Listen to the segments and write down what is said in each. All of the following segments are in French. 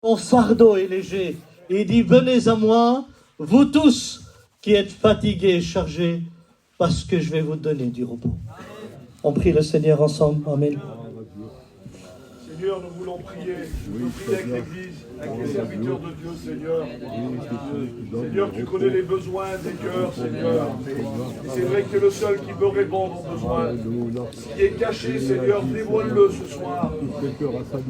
Mon fardeau est léger. Et il dit, venez à moi, vous tous qui êtes fatigués et chargés, parce que je vais vous donner du repos. On prie le Seigneur ensemble. Amen. Seigneur, nous voulons prier. Nous voulons prier avec l'Église, avec les serviteurs de Dieu, Seigneur. Seigneur, tu connais les besoins des cœurs, Seigneur. Et c'est vrai que tu es le seul qui peut répondre aux besoins. Ce qui est caché, Seigneur, dévoile-le ce soir.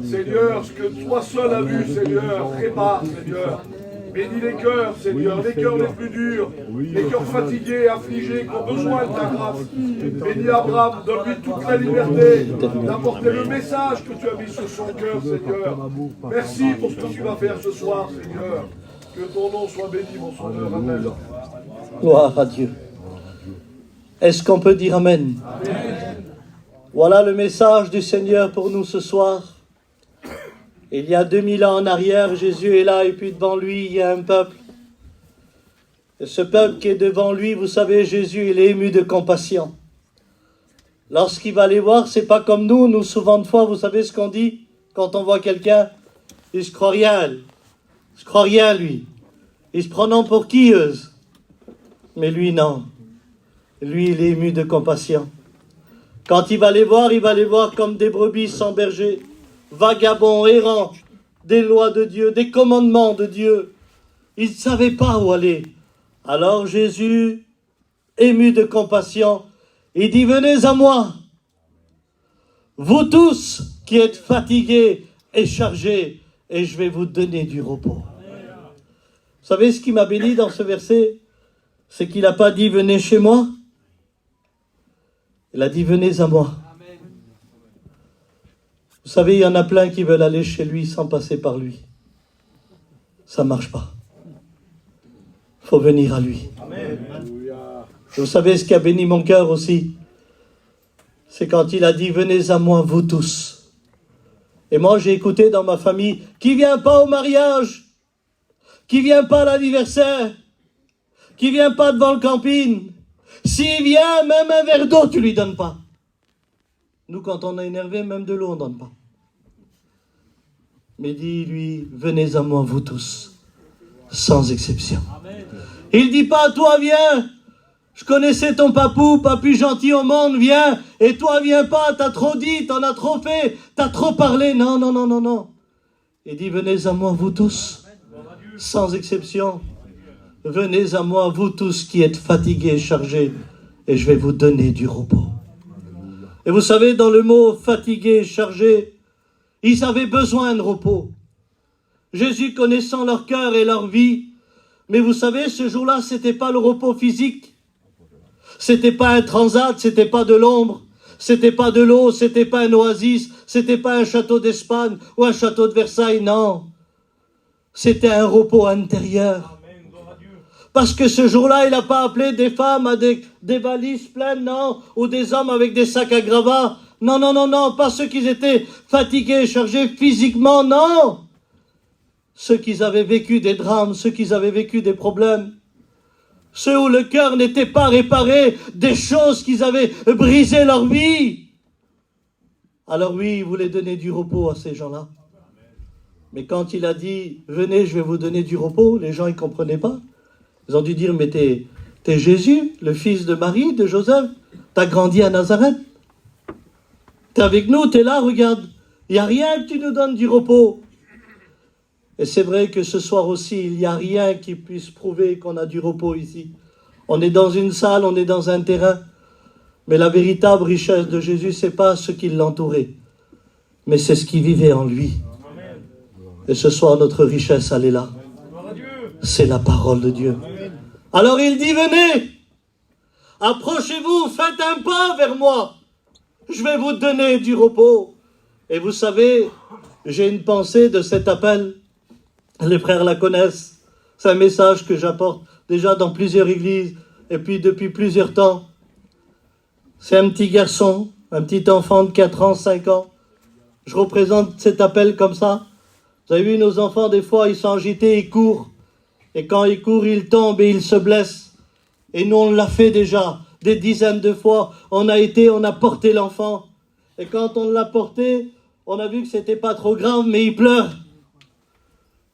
Seigneur, ce que toi seul as vu, Seigneur, prépare, Seigneur. Bénis les cœurs, Seigneur, les cœurs les plus durs, les cœurs fatigués, affligés, qui ont besoin de ta grâce. Bénis Abraham, donne-lui toute la liberté d'apporter le message que tu as mis sur son cœur, Seigneur. Merci pour ce que tu vas faire ce soir, Seigneur. Que ton nom soit béni, mon Sauveur. Amen. Gloire à Dieu. Est-ce qu'on peut dire Amen? Amen. Voilà le message du Seigneur pour nous ce soir. Il y a 2000 ans en arrière, Jésus est là et puis devant lui, il y a un peuple. Et ce peuple qui est devant lui, vous savez, Jésus, il est ému de compassion. Lorsqu'il va les voir, c'est pas comme nous souvent de fois, vous savez ce qu'on dit quand on voit quelqu'un, il se croit rien. Il se croit rien, lui. Il se prenant pour qui, eux? Mais lui, non. Lui, il est ému de compassion. Quand il va les voir comme des brebis sans berger. Vagabonds, errants, des lois de Dieu, des commandements de Dieu. Ils ne savaient pas où aller. Alors Jésus, ému de compassion, il dit, venez à moi, vous tous qui êtes fatigués et chargés, et je vais vous donner du repos. Vous savez ce qui m'a béni dans ce verset? C'est qu'il n'a pas dit, venez chez moi. Il a dit, venez à moi. Vous savez, il y en a plein qui veulent aller chez lui sans passer par lui. Ça ne marche pas. Il faut venir à lui. Amen. Vous savez ce qui a béni mon cœur aussi? C'est quand il a dit, venez à moi, vous tous. Et moi, j'ai écouté dans ma famille, qui vient pas au mariage, qui vient pas à l'anniversaire, qui vient pas devant le camping. S'il vient, même un verre d'eau, tu lui donnes pas. Nous, quand on est énervé, même de l'eau, on ne donne pas. Mais dit, lui, venez à moi, vous tous, sans exception. Amen. Il dit pas, toi, viens, je connaissais ton papou gentil au monde, viens, et toi, viens pas, t'as trop dit, t'en as trop fait, t'as trop parlé. Non, non, non, non, non. Il dit, venez à moi, vous tous, sans exception. Venez à moi, vous tous qui êtes fatigués et chargés, et je vais vous donner du repos. Et vous savez, dans le mot fatigué, chargé, ils avaient besoin de repos. Jésus connaissant leur cœur et leur vie, mais vous savez, ce jour-là, c'était pas le repos physique. C'était pas un transat, c'était pas de l'ombre, c'était pas de l'eau, c'était pas un oasis, c'était pas un château d'Espagne ou un château de Versailles, non. C'était un repos intérieur. Parce que ce jour-là, il n'a pas appelé des femmes à des valises pleines, non, ou des hommes avec des sacs à gravats. Non, non, non, non, pas ceux qui étaient fatigués, chargés physiquement, non. Ceux qui avaient vécu des drames, ceux qui avaient vécu des problèmes. Ceux où le cœur n'était pas réparé, des choses qui avaient brisé leur vie. Alors oui, il voulait donner du repos à ces gens-là. Mais quand il a dit, venez, je vais vous donner du repos, les gens, ils ne comprenaient pas. Ils ont dû dire, mais t'es Jésus, le fils de Marie, de Joseph. T'as grandi à Nazareth. T'es avec nous, t'es là, regarde. Il n'y a rien que tu nous donnes du repos. Et c'est vrai que ce soir aussi, il n'y a rien qui puisse prouver qu'on a du repos ici. On est dans une salle, on est dans un terrain. Mais la véritable richesse de Jésus, c'est pas ce qui l'entourait, mais c'est ce qui vivait en lui. Et ce soir, notre richesse, elle est là. C'est la parole de Dieu. Alors il dit, venez, approchez-vous, faites un pas vers moi. Je vais vous donner du repos. Et vous savez, j'ai une pensée de cet appel. Les frères la connaissent. C'est un message que j'apporte déjà dans plusieurs églises et puis depuis plusieurs temps. C'est un petit garçon, un petit enfant de 4 ans, 5 ans. Je représente cet appel comme ça. Vous avez vu, nos enfants, des fois, ils sont agités, ils courent. Et quand ils courent, ils tombent et ils se blessent. Et nous, on l'a fait déjà des dizaines de fois. On a porté l'enfant. Et quand on l'a porté, on a vu que c'était pas trop grave, mais il pleure.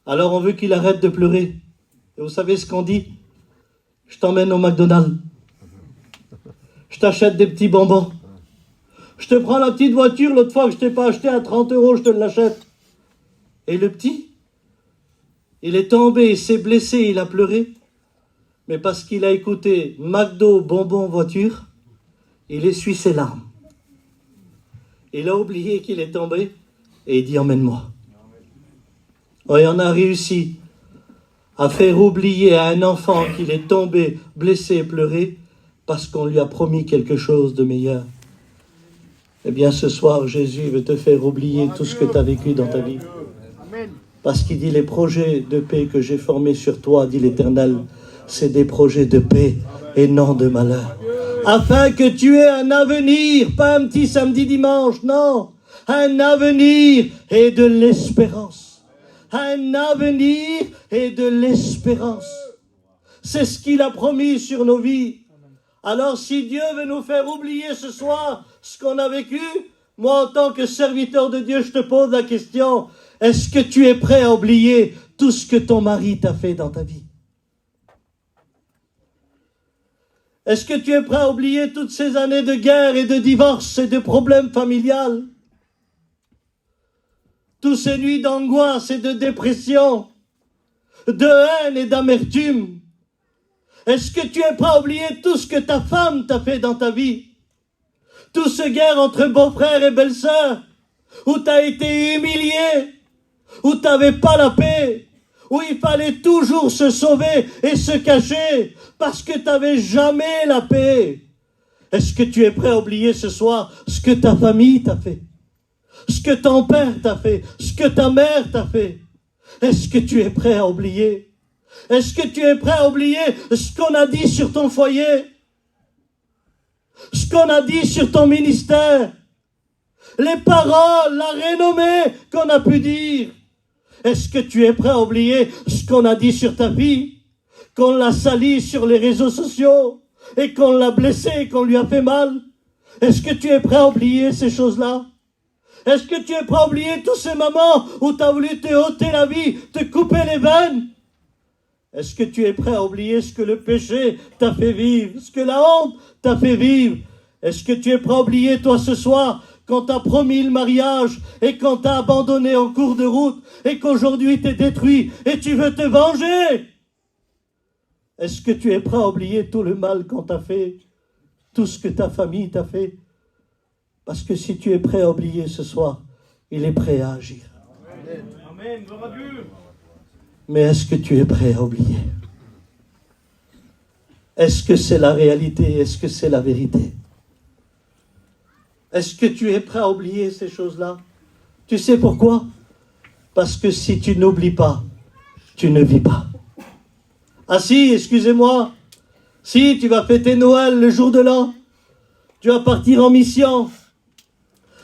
Alors on veut qu'il arrête de pleurer. Et vous savez ce qu'on dit? Je t'emmène au McDonald's. Je t'achète des petits bonbons. Je te prends la petite voiture, l'autre fois que je t'ai pas acheté à 30 €, je te l'achète. Et le petit, il est tombé, il s'est blessé, il a pleuré. Mais parce qu'il a écouté McDo, bonbons, voiture, il essuie ses larmes. Il a oublié qu'il est tombé et il dit emmène-moi. Et on a réussi à faire oublier à un enfant qu'il est tombé, blessé et pleuré parce qu'on lui a promis quelque chose de meilleur. Eh bien ce soir, Jésus veut te faire oublier tout ce que tu as vécu dans ta vie. Parce qu'il dit les projets de paix que j'ai formés sur toi, dit l'Éternel, c'est des projets de paix et non de malheur. Afin que tu aies un avenir, pas un petit samedi dimanche, non, un avenir et de l'espérance. Un avenir et de l'espérance. C'est ce qu'il a promis sur nos vies. Alors si Dieu veut nous faire oublier ce soir ce qu'on a vécu, moi en tant que serviteur de Dieu, je te pose la question, est-ce que tu es prêt à oublier tout ce que ton mari t'a fait dans ta vie? Est-ce que tu es prêt à oublier toutes ces années de guerre et de divorce et de problèmes familiales? Toutes ces nuits d'angoisse et de dépression, de haine et d'amertume? Est-ce que tu es prêt à oublier tout ce que ta femme t'a fait dans ta vie? Toutes ces guerres entre beaux-frères et belles-sœurs, où tu as été humilié, où tu n'avais pas la paix, où il fallait toujours se sauver et se cacher, parce que tu n'avais jamais la paix. Est-ce que tu es prêt à oublier ce soir ce que ta famille t'a fait? Ce que ton père t'a fait? Ce que ta mère t'a fait? Est-ce que tu es prêt à oublier? Est-ce que tu es prêt à oublier ce qu'on a dit sur ton foyer? Ce qu'on a dit sur ton ministère? Les paroles, la renommée qu'on a pu dire? Est-ce que tu es prêt à oublier ce qu'on a dit sur ta vie? Qu'on l'a sali sur les réseaux sociaux et qu'on l'a blessé et qu'on lui a fait mal? Est-ce que tu es prêt à oublier ces choses-là? Est-ce que tu es prêt à oublier tous ces moments où tu as voulu te ôter la vie, te couper les veines? Est-ce que tu es prêt à oublier ce que le péché t'a fait vivre, ce que la honte t'a fait vivre? Est-ce que tu es prêt à oublier, toi, ce soir, quand t'as promis le mariage et quand t'as abandonné en cours de route et qu'aujourd'hui t'es détruit et tu veux te venger? Est-ce que tu es prêt à oublier tout le mal qu'on t'a fait, tout ce que ta famille t'a fait? Parce que si tu es prêt à oublier ce soir, il est prêt à agir. Amen. Amen. Gloire à Dieu. Mais est-ce que tu es prêt à oublier? Est-ce que c'est la réalité? Est-ce que c'est la vérité? Est-ce que tu es prêt à oublier ces choses-là? Tu sais pourquoi? Parce que si tu n'oublies pas, tu ne vis pas. Ah si, excusez-moi, si tu vas fêter Noël le jour de l'an, tu vas partir en mission,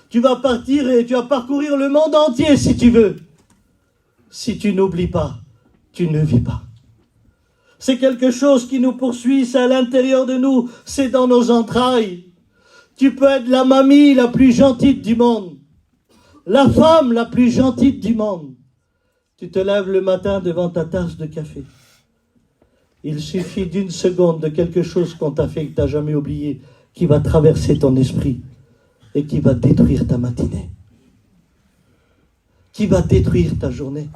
tu vas partir et tu vas parcourir le monde entier si tu veux. Si tu n'oublies pas, tu ne vis pas. C'est quelque chose qui nous poursuit, c'est à l'intérieur de nous, c'est dans nos entrailles. Tu peux être la mamie la plus gentille du monde, la femme la plus gentille du monde. Tu te lèves le matin devant ta tasse de café. Il suffit d'une seconde de quelque chose qu'on t'a fait que tu n'as jamais oublié, qui va traverser ton esprit et qui va détruire ta matinée, qui va détruire ta journée.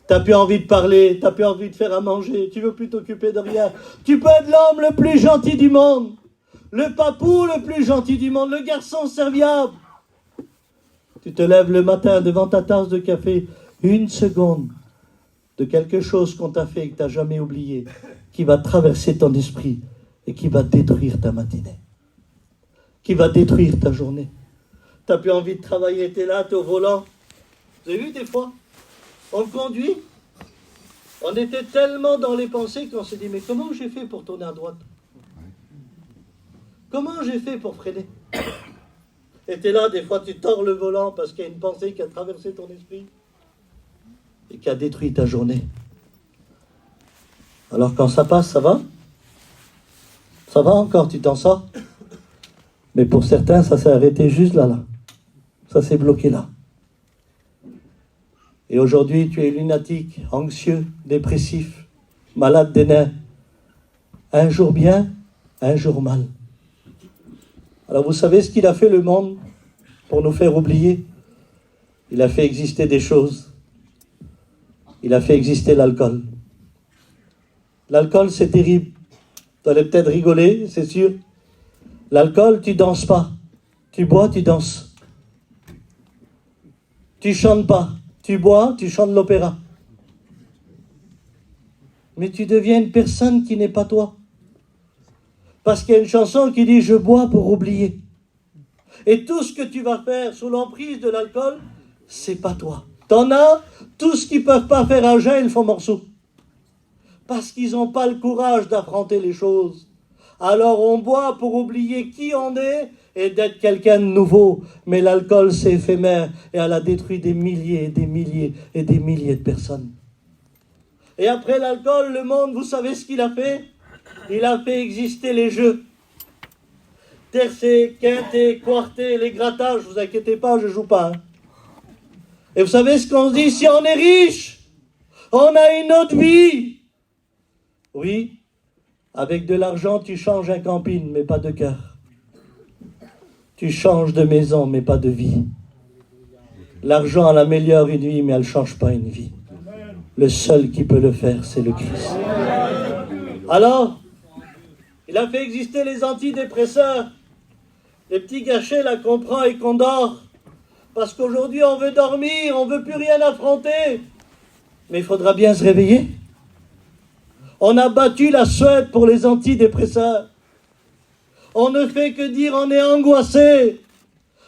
T'as plus envie de parler, t'as plus envie de faire à manger, tu veux plus t'occuper de rien. Tu peux être l'homme le plus gentil du monde, le papou le plus gentil du monde, le garçon serviable. Tu te lèves le matin devant ta tasse de café, une seconde de quelque chose qu'on t'a fait et que t'as jamais oublié, qui va traverser ton esprit et qui va détruire ta matinée, qui va détruire ta journée. T'as plus envie de travailler, t'es là, t'es au volant. Vous avez vu des fois? On conduit, on était tellement dans les pensées qu'on s'est dit, mais comment j'ai fait pour tourner à droite? Comment j'ai fait pour freiner? Et t'es là, des fois tu tords le volant parce qu'il y a une pensée qui a traversé ton esprit et qui a détruit ta journée. Alors quand ça passe, ça va? Ça va encore, tu t'en sors? Mais pour certains, ça s'est arrêté juste là. Ça s'est bloqué là. Et aujourd'hui, tu es lunatique, anxieux, dépressif, malade des nerfs. Un jour bien, un jour mal. Alors vous savez ce qu'il a fait le monde pour nous faire oublier? Il a fait exister des choses. Il a fait exister l'alcool. L'alcool, c'est terrible. Tu allais peut-être rigoler, c'est sûr. L'alcool, tu danses pas. Tu bois, tu danses. Tu chantes pas. Tu bois, tu chantes l'opéra. Mais tu deviens une personne qui n'est pas toi. Parce qu'il y a une chanson qui dit « Je bois pour oublier ». Et tout ce que tu vas faire sous l'emprise de l'alcool, c'est pas toi. T'en as, tout ce qu'ils peuvent pas faire à jeun, ils le font morceau. Parce qu'ils n'ont pas le courage d'affronter les choses. Alors on boit pour oublier qui on est et d'être quelqu'un de nouveau. Mais l'alcool, c'est éphémère et elle a détruit des milliers et des milliers et des milliers de personnes. Et après l'alcool, le monde, vous savez ce qu'il a fait? Il a fait exister les jeux. Tercé, quinté, quarté, les grattages, vous inquiétez pas, je joue pas. Et vous savez ce qu'on se dit? Si on est riche, on a une autre vie. Oui, avec de l'argent, tu changes un camping, mais pas de cœur. Tu changes de maison, mais pas de vie. L'argent, elle améliore une vie, mais elle ne change pas une vie. Le seul qui peut le faire, c'est le Christ. Alors, il a fait exister les antidépresseurs, les petits gâchets là qu'on prend et qu'on dort. Parce qu'aujourd'hui, on veut dormir, on ne veut plus rien affronter. Mais il faudra bien se réveiller. On a battu la Suède pour les antidépresseurs. On ne fait que dire on est angoissé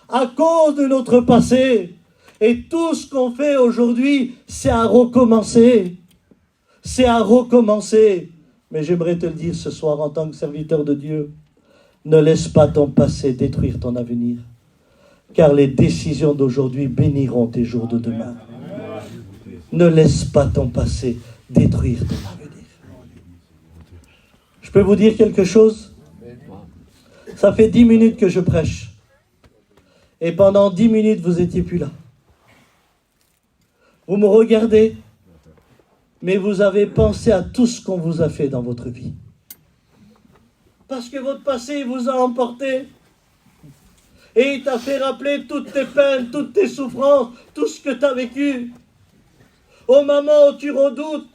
à cause de notre passé. Et tout ce qu'on fait aujourd'hui, c'est à recommencer. C'est à recommencer. Mais j'aimerais te le dire ce soir en tant que serviteur de Dieu. Ne laisse pas ton passé détruire ton avenir. Car les décisions d'aujourd'hui béniront tes jours de demain. Ne laisse pas ton passé détruire ton avenir. Je peux vous dire quelque chose? Ça fait 10 minutes que je prêche. Et pendant 10 minutes, vous n'étiez plus là. Vous me regardez, mais vous avez pensé à tout ce qu'on vous a fait dans votre vie. Parce que votre passé vous a emporté. Et il t'a fait rappeler toutes tes peines, toutes tes souffrances, tout ce que tu as vécu. Au moment où tu redoutes,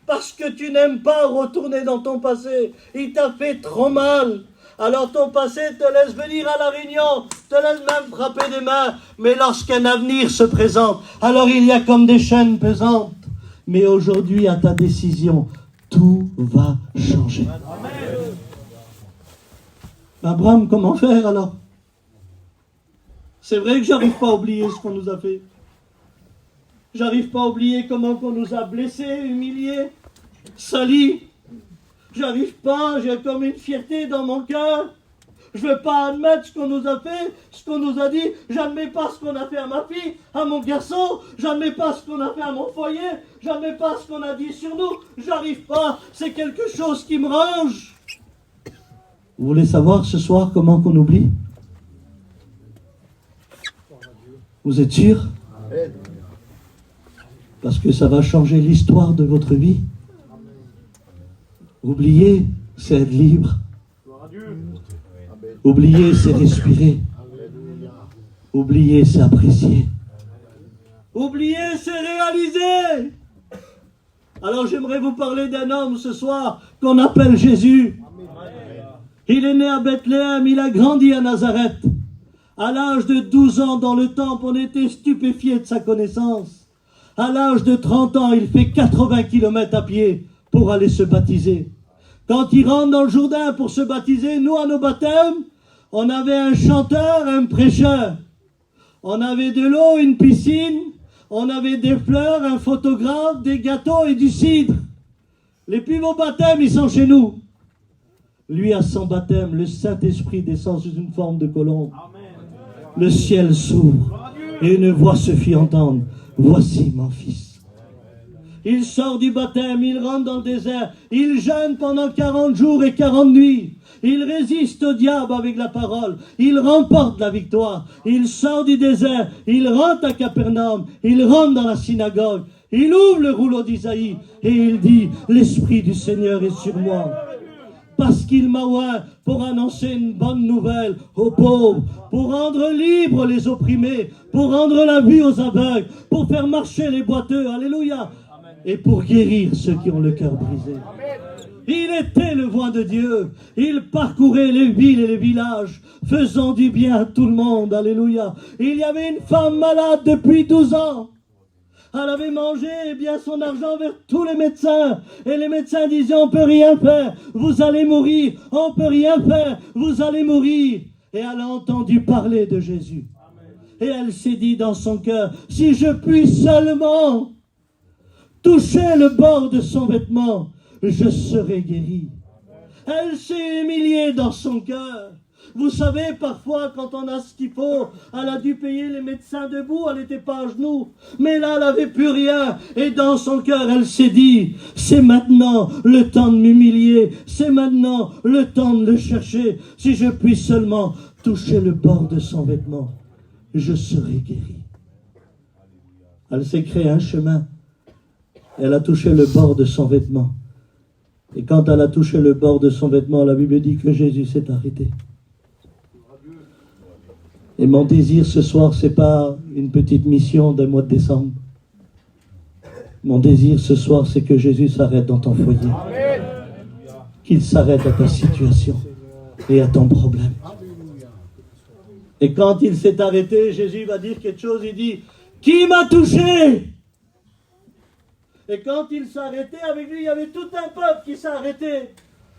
parce que tu n'aimes pas retourner dans ton passé, il t'a fait trop mal. Alors ton passé te laisse venir à la réunion, te laisse même frapper des mains. Mais lorsqu'un avenir se présente, alors il y a comme des chaînes pesantes. Mais aujourd'hui, à ta décision, tout va changer. Abraham, comment faire alors? C'est vrai que j'arrive pas à oublier ce qu'on nous a fait. J'arrive pas à oublier comment on nous a blessés, humiliés, salis. J'arrive pas, j'ai comme une fierté dans mon cœur. Je veux pas admettre ce qu'on nous a fait, ce qu'on nous a dit. J'admets pas ce qu'on a fait à ma fille, à mon garçon. J'admets pas ce qu'on a fait à mon foyer. J'admets pas ce qu'on a dit sur nous. J'arrive pas, c'est quelque chose qui me range. Vous voulez savoir ce soir comment qu'on oublie? Vous êtes sûr? Parce que ça va changer l'histoire de votre vie. Oublier, c'est être libre. Oublier, c'est respirer. Oublier, c'est apprécier. Oublier, c'est réaliser. Alors j'aimerais vous parler d'un homme ce soir qu'on appelle Jésus. Il est né à Bethléem, il a grandi à Nazareth. À l'âge de 12 ans dans le temple, on était stupéfiés de sa connaissance. À l'âge de 30 ans, il fait 80 km à pied pour aller se baptiser. Quand il rentre dans le Jourdain pour se baptiser, nous, à nos baptêmes, on avait un chanteur, un prêcheur. On avait de l'eau, une piscine. On avait des fleurs, un photographe, des gâteaux et du cidre. Les plus beaux baptêmes, ils sont chez nous. Lui, à son baptême, le Saint-Esprit descend sous une forme de colombe. Le ciel s'ouvre et une voix se fit entendre. Voici mon fils. Il sort du baptême, il rentre dans le désert, il jeûne pendant 40 jours et 40 nuits. Il résiste au diable avec la parole. Il remporte la victoire. Il sort du désert. Il rentre à Capernaum. Il rentre dans la synagogue. Il ouvre le rouleau d'Isaïe et il dit, l'Esprit du Seigneur est sur moi. Parce qu'il m'a oint pour annoncer une bonne nouvelle aux pauvres, pour rendre libres les opprimés, pour rendre la vue aux aveugles, pour faire marcher les boiteux, alléluia, et pour guérir ceux qui ont le cœur brisé. Il était le voix de Dieu, il parcourait les villes et les villages, faisant du bien à tout le monde, alléluia. Il y avait une femme malade depuis 12 ans. Elle avait mangé bien son argent vers tous les médecins. Et les médecins disaient, on ne peut rien faire, vous allez mourir. On ne peut rien faire, vous allez mourir. Et elle a entendu parler de Jésus. Et elle s'est dit dans son cœur, si je puis seulement toucher le bord de son vêtement, je serai guérie. Elle s'est humiliée dans son cœur. Vous savez, parfois, quand on a ce qu'il faut, elle a dû payer les médecins debout, elle n'était pas à genoux. Mais là, elle n'avait plus rien. Et dans son cœur, elle s'est dit, c'est maintenant le temps de m'humilier. C'est maintenant le temps de le chercher. Si je puis seulement toucher le bord de son vêtement, je serai guérie. Elle s'est créé un chemin. Elle a touché le bord de son vêtement. Et quand elle a touché le bord de son vêtement, la Bible dit que Jésus s'est arrêté. Et mon désir ce soir, ce n'est pas une petite mission d'un mois de décembre. Mon désir ce soir, c'est que Jésus s'arrête dans ton foyer. Qu'il s'arrête à ta situation et à ton problème. Et quand il s'est arrêté, Jésus va dire quelque chose, il dit, qui m'a touché? Et quand il s'est arrêté, avec lui, il y avait tout un peuple qui s'est arrêté.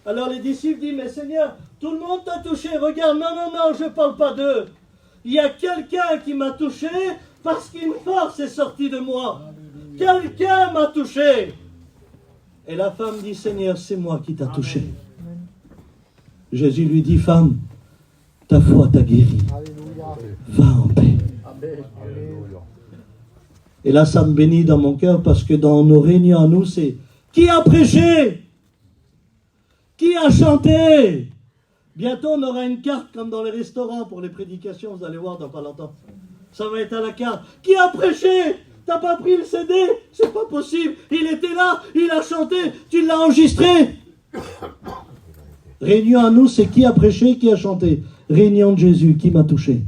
Alors les disciples disent, mais Seigneur, tout le monde t'a touché, regarde, non, je ne parle pas d'eux. Il y a quelqu'un qui m'a touché parce qu'une force est sortie de moi. Quelqu'un m'a touché. Et la femme dit, Seigneur, c'est moi qui t'a touché. Jésus lui dit, femme, ta foi t'a guéri. Va en paix. Et là, ça me bénit dans mon cœur parce que dans nos réunions à nous, c'est qui a prêché? Qui a chanté? Bientôt, on aura une carte comme dans les restaurants pour les prédications. Vous allez voir dans pas longtemps. Ça va être à la carte. Qui a prêché? T'as pas pris le CD? C'est pas possible. Il était là, il a chanté, tu l'as enregistré. Réunion à nous, c'est qui a prêché, qui a chanté. Réunion de Jésus, qui m'a touché.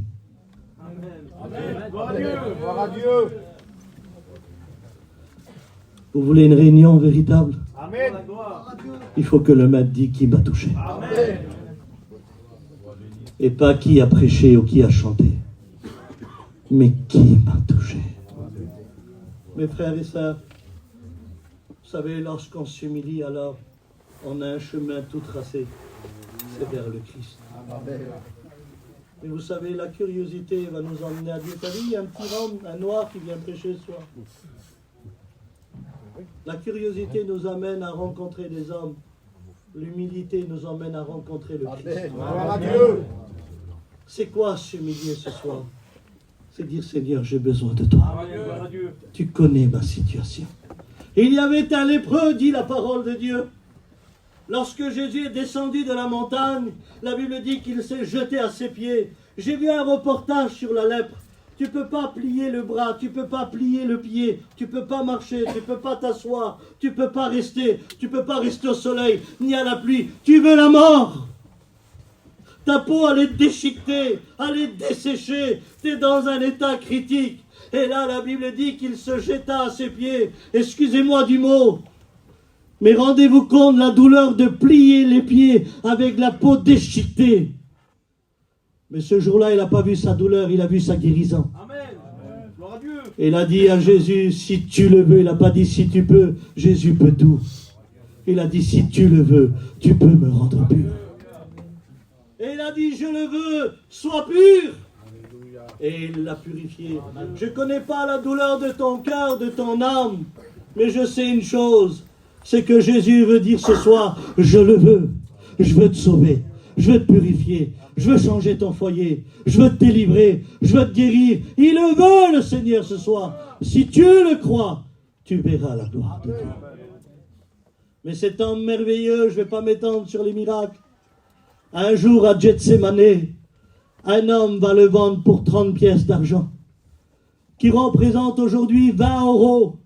Amen. Gloire à Dieu. Gloire à Dieu. Vous voulez une réunion véritable? Amen. Il faut que le maître dise qui m'a touché. Amen. Et pas qui a prêché ou qui a chanté, mais qui m'a touché. Mes frères et sœurs, vous savez, lorsqu'on s'humilie, alors on a un chemin tout tracé, c'est vers le Christ. Mais vous savez, la curiosité va nous emmener à Dieu. T'as vu, il y a un petit homme, un noir qui vient prêcher ce soir. La curiosité nous amène à rencontrer des hommes. L'humilité nous emmène à rencontrer le Christ. Gloire à Dieu. C'est quoi s'humilier ce soir? C'est dire, Seigneur, j'ai besoin de toi. Tu connais ma situation. Il y avait un lépreux, dit la parole de Dieu. Lorsque Jésus est descendu de la montagne, la Bible dit qu'il s'est jeté à ses pieds. J'ai vu un reportage sur la lèpre. Tu ne peux pas plier le bras, tu ne peux pas plier le pied, tu ne peux pas marcher, tu ne peux pas t'asseoir, tu ne peux pas rester au soleil, ni à la pluie. Tu veux la mort. Ta peau, elle est déchiquetée, elle est desséchée, tu es dans un état critique. Et là, la Bible dit qu'il se jeta à ses pieds. Excusez-moi du mot, mais rendez-vous compte de la douleur de plier les pieds avec la peau déchiquetée. Mais ce jour-là, il n'a pas vu sa douleur, il a vu sa guérison. Amen. Gloire à Dieu. Et il a dit à Jésus, si tu le veux. Il n'a pas dit si tu peux. Jésus peut tout. Il a dit, si tu le veux, tu peux me rendre pur. Et il a dit, je le veux, sois pur. Et il l'a purifié. Je ne connais pas la douleur de ton cœur, de ton âme. Mais je sais une chose, c'est que Jésus veut dire ce soir, je le veux. Je veux te sauver. Je veux te purifier. Je veux changer ton foyer. Je veux te délivrer. Je veux te guérir. Il le veut, le Seigneur, ce soir. Si tu le crois, tu verras la gloire de Dieu. Mais c'est un merveilleux, je ne vais pas m'étendre sur les miracles. Un jour à Gethsémané, un homme va le vendre pour 30 pièces d'argent, qui représente aujourd'hui 20 euros.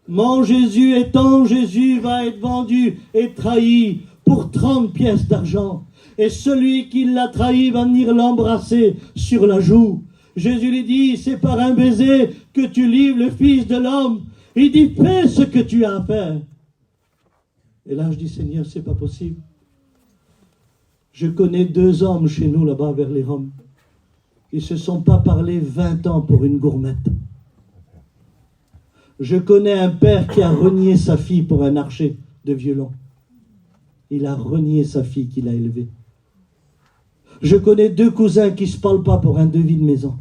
Mon Jésus et ton Jésus va être vendu et trahi pour 30 pièces d'argent. Et celui qui l'a trahi va venir l'embrasser sur la joue. Jésus lui dit, c'est par un baiser que tu livres le Fils de l'homme. Il dit, fais ce que tu as à faire. Et là, je dis, Seigneur, c'est pas possible. Je connais 2 hommes chez nous, là-bas, vers les Roms. Ils se sont pas parlé 20 ans pour une gourmette. Je connais un père qui a renié sa fille pour un archer de violon. Il a renié sa fille qu'il a élevée. Je connais 2 cousins qui ne se parlent pas pour un devis de maison.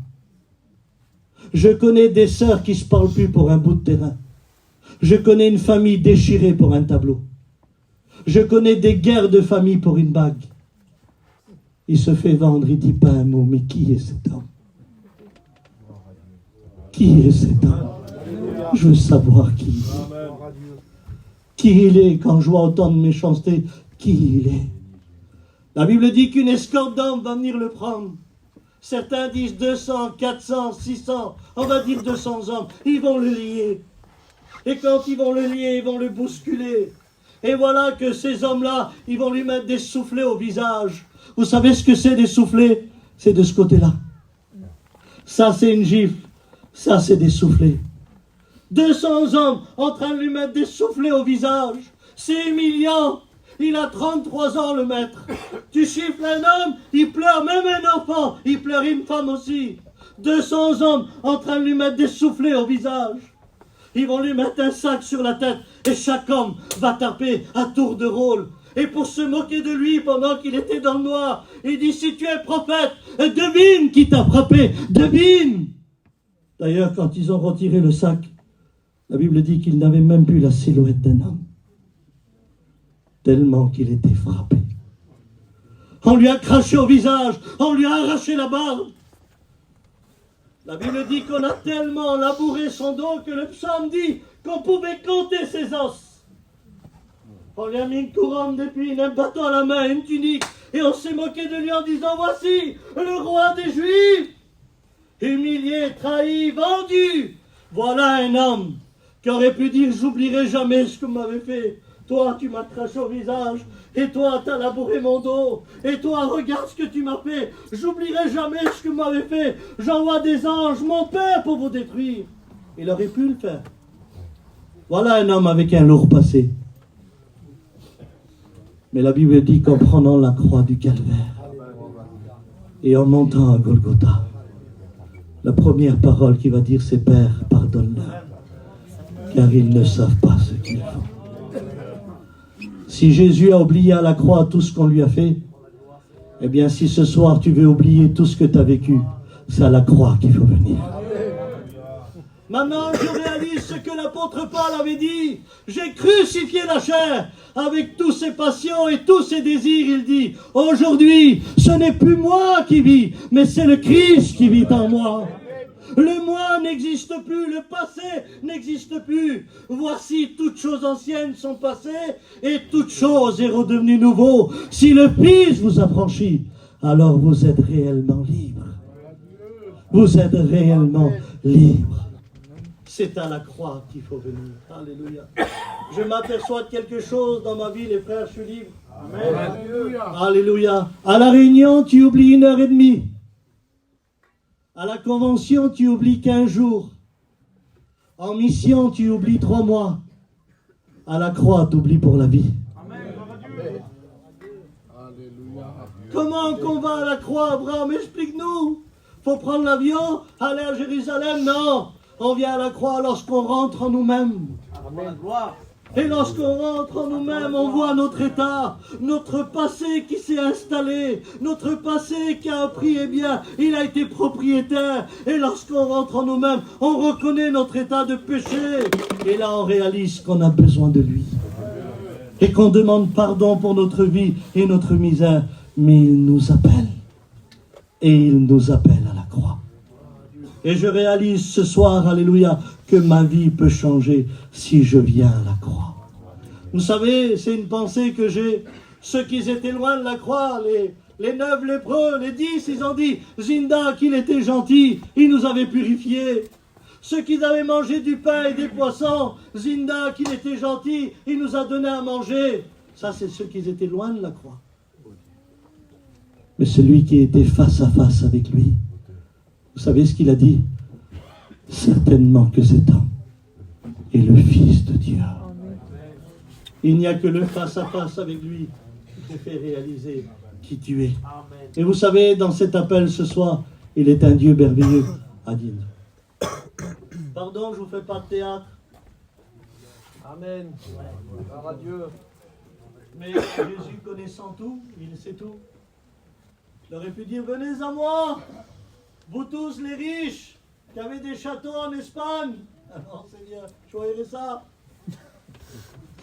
Je connais des sœurs qui ne se parlent plus pour un bout de terrain. Je connais une famille déchirée pour un tableau. Je connais des guerres de famille pour une bague. Il se fait vendre, il ne dit pas un mot, mais qui est cet homme? Qui est cet homme? Je veux savoir qui il est. Qui il est, quand je vois autant de méchanceté, qui il est. La Bible dit qu'une escorte d'hommes va venir le prendre. Certains disent 200, 400, 600, on va dire 200 hommes. Ils vont le lier. Et quand ils vont le lier, ils vont le bousculer. Et voilà que ces hommes-là, ils vont lui mettre des soufflets au visage. Vous savez ce que c'est des soufflets? C'est de ce côté-là. Ça, c'est une gifle. Ça, c'est des soufflets. 200 hommes en train de lui mettre des soufflets au visage. C'est humiliant. Il a 33 ans, le maître. Tu chiffres un homme, il pleure, même un enfant. Il pleure une femme aussi. 200 hommes en train de lui mettre des soufflets au visage. Ils vont lui mettre un sac sur la tête et chaque homme va taper à tour de rôle. Et pour se moquer de lui pendant qu'il était dans le noir, il dit, si tu es prophète, devine qui t'a frappé, devine. D'ailleurs, quand ils ont retiré le sac, la Bible dit qu'il n'avait même plus la silhouette d'un homme. Tellement qu'il était frappé. On lui a craché au visage, on lui a arraché la barbe. La Bible dit qu'on a tellement labouré son dos que le psaume dit qu'on pouvait compter ses os. On lui a mis une couronne d'épines, un bâton à la main, une tunique, et on s'est moqué de lui en disant, voici le roi des Juifs, humilié, trahi, vendu. Voilà un homme qui aurait pu dire, j'oublierai jamais ce que vous m'avez fait. Toi, tu m'as craché au visage, et toi, t'as labouré mon dos, et toi, regarde ce que tu m'as fait. J'oublierai jamais ce que vous m'avez fait. J'envoie des anges, mon Père, pour vous détruire. Il aurait pu le faire. Voilà un homme avec un lourd passé. Mais la Bible dit qu'en prenant la croix du calvaire et en montant à Golgotha, la première parole qu'il va dire, c'est Père, pardonne-leur, car ils ne savent pas ce qu'ils font. Si Jésus a oublié à la croix tout ce qu'on lui a fait, eh bien si ce soir tu veux oublier tout ce que tu as vécu, c'est à la croix qu'il faut venir. Maintenant, je réalise ce que l'apôtre Paul avait dit. J'ai crucifié la chair avec tous ses passions et tous ses désirs. Il dit, aujourd'hui, ce n'est plus moi qui vis, mais c'est le Christ qui vit en moi. Le moi n'existe plus, le passé n'existe plus. Voici, toutes choses anciennes sont passées et toute chose est redevenue nouveau. Si le Fils vous a franchi, alors vous êtes réellement libre. Vous êtes réellement libre. C'est à la croix qu'il faut venir. Alléluia. Je m'aperçois de quelque chose dans ma vie, les frères, je suis libre. Amen. Alléluia. Alléluia. À la réunion, tu oublies 1h30. À la convention, tu oublies 15 jours. En mission, tu oublies 3 mois. À la croix, tu oublies pour la vie. Amen. Comment qu'on va à la croix, Abraham? Explique-nous. Faut prendre l'avion, aller à Jérusalem? Non. On vient à la croix lorsqu'on rentre en nous-mêmes. Amen. Et lorsqu'on rentre en nous-mêmes, on voit notre état, notre passé qui s'est installé, notre passé qui a appris, eh bien, il a été propriétaire. Et lorsqu'on rentre en nous-mêmes, on reconnaît notre état de péché. Et là, on réalise qu'on a besoin de lui. Et qu'on demande pardon pour notre vie et notre misère. Mais il nous appelle. Et il nous appelle à la croix. Et je réalise ce soir, alléluia, que ma vie peut changer si je viens à la croix. Vous savez, c'est une pensée que j'ai. Ceux qui étaient loin de la croix, les 9 lépreux, les 10, ils ont dit, Zinda, qu'il était gentil, il nous avait purifiés. Ceux qui avaient mangé du pain et des poissons, Zinda, qu'il était gentil, il nous a donné à manger. Ça, c'est ceux qui étaient loin de la croix. Mais celui qui était face à face avec lui, vous savez ce qu'il a dit? Certainement que cet homme est le Fils de Dieu. Il n'y a que le face à face avec lui qui te fait réaliser qui tu es. Et vous savez, dans cet appel ce soir, il est un Dieu merveilleux. Adine. Pardon, je ne vous fais pas de théâtre. Amen. Gloire à Dieu. Mais Jésus connaissant tout, il sait tout. Il aurait pu dire, venez à moi, vous tous les riches, qui avez des châteaux en Espagne. Alors Seigneur, choisirez ça.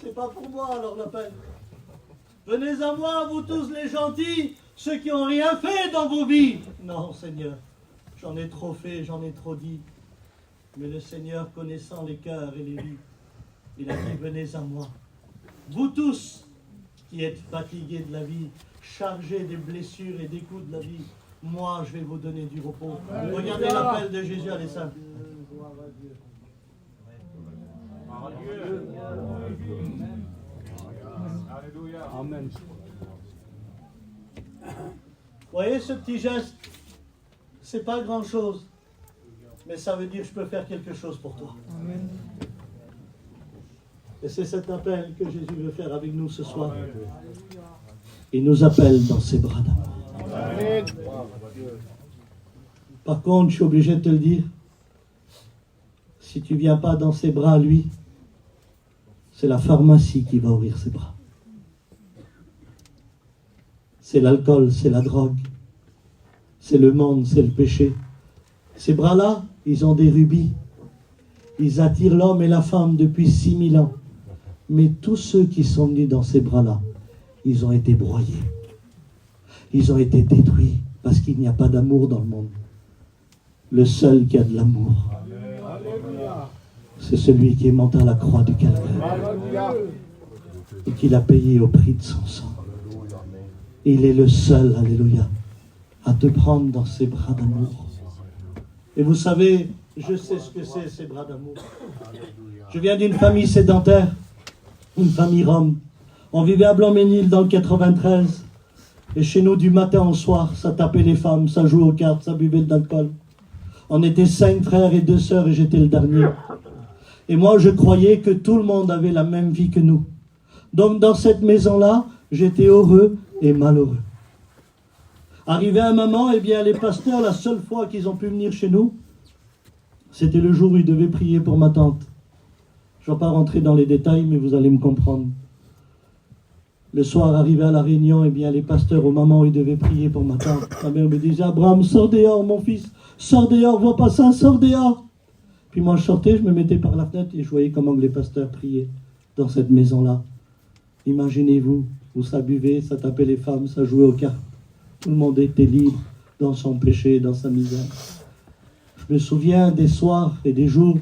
C'est pas pour moi alors l'appel. Venez à moi, vous tous les gentils, ceux qui n'ont rien fait dans vos vies. Non Seigneur, j'en ai trop fait, j'en ai trop dit. Mais le Seigneur, connaissant les cœurs et les vies, il a dit, venez à moi. Vous tous qui êtes fatigués de la vie, chargés des blessures et des coups de la vie, moi je vais vous donner du repos. Regardez l'appel de Jésus à les saints. Gloire à Dieu. Gloire à Dieu. Alléluia. Amen. Vous voyez ce petit geste, c'est pas grand chose, mais ça veut dire je peux faire quelque chose pour toi. Amen. Et c'est cet appel que Jésus veut faire avec nous ce soir. Il nous appelle dans ses bras d'amour. Par contre, je suis obligé de te le dire, si tu ne viens pas dans ses bras, lui, c'est la pharmacie qui va ouvrir ses bras. C'est l'alcool, c'est la drogue, c'est le monde, c'est le péché. Ces bras-là, ils ont des rubis. Ils attirent l'homme et la femme depuis 6000 ans. Mais tous ceux qui sont venus dans ces bras-là, ils ont été broyés. Ils ont été détruits parce qu'il n'y a pas d'amour dans le monde. Le seul qui a de l'amour, c'est celui qui est monté à la croix du Calvaire et qui l'a payé au prix de son sang. Il est le seul, alléluia, à te prendre dans ses bras d'amour. Et vous savez, je sais ce que c'est ces bras d'amour. Je viens d'une famille sédentaire, une famille rome. On vivait à Blanc-Ménil dans le 93. Et chez nous, du matin au soir, ça tapait les femmes, ça jouait aux cartes, ça buvait de l'alcool. On était 5 frères et 2 sœurs et j'étais le dernier. Et moi, je croyais que tout le monde avait la même vie que nous. Donc, dans cette maison-là, j'étais heureux et malheureux. Arrivé à un moment, eh bien, les pasteurs, la seule fois qu'ils ont pu venir chez nous, c'était le jour où ils devaient prier pour ma tante. Je ne vais pas rentrer dans les détails, mais vous allez me comprendre. Le soir, arrivé à la réunion, eh bien, les pasteurs, au moment où ils devaient prier pour ma tante, ma mère me disait, Abraham, sors dehors, mon fils, sors dehors, vois pas ça, sors dehors. Puis moi, je sortais, je me mettais par la fenêtre et je voyais comment les pasteurs priaient dans cette maison-là. Imaginez-vous, où ça buvait, ça tapait les femmes, ça jouait aux cartes. Tout le monde était libre dans son péché, dans sa misère. Je me souviens des soirs et des jours.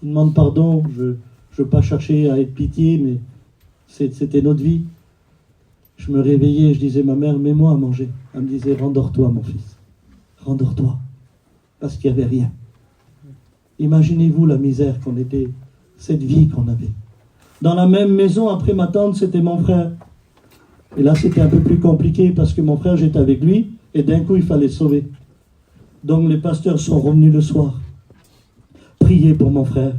Je demande pardon, je ne veux pas chercher à être pitié, mais c'était notre vie. Je me réveillais, je disais, ma mère, mets-moi à manger. Elle me disait, rendors-toi, mon fils. Rendors-toi. Parce qu'il n'y avait rien. Imaginez-vous la misère qu'on était, cette vie qu'on avait. Dans la même maison, après ma tante, c'était mon frère. Et là, c'était un peu plus compliqué parce que mon frère, j'étais avec lui, et d'un coup, il fallait sauver. Donc, les pasteurs sont revenus le soir, prier pour mon frère.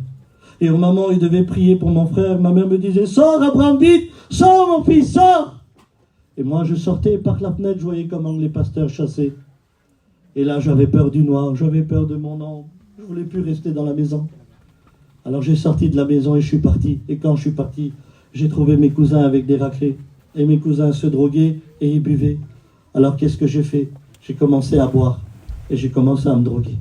Et au moment où ils devaient prier pour mon frère, ma mère me disait, sors, Abraham, vite, sors, mon fils, sors. Et moi, je sortais par la fenêtre, je voyais comment les pasteurs chassaient. Et là, j'avais peur du noir, j'avais peur de mon ombre. Je ne voulais plus rester dans la maison. Alors, j'ai sorti de la maison et je suis parti. Et quand je suis parti, j'ai trouvé mes cousins avec des raclés. Et mes cousins se droguaient et ils buvaient. Alors, qu'est-ce que j'ai fait? J'ai commencé à boire et j'ai commencé à me droguer.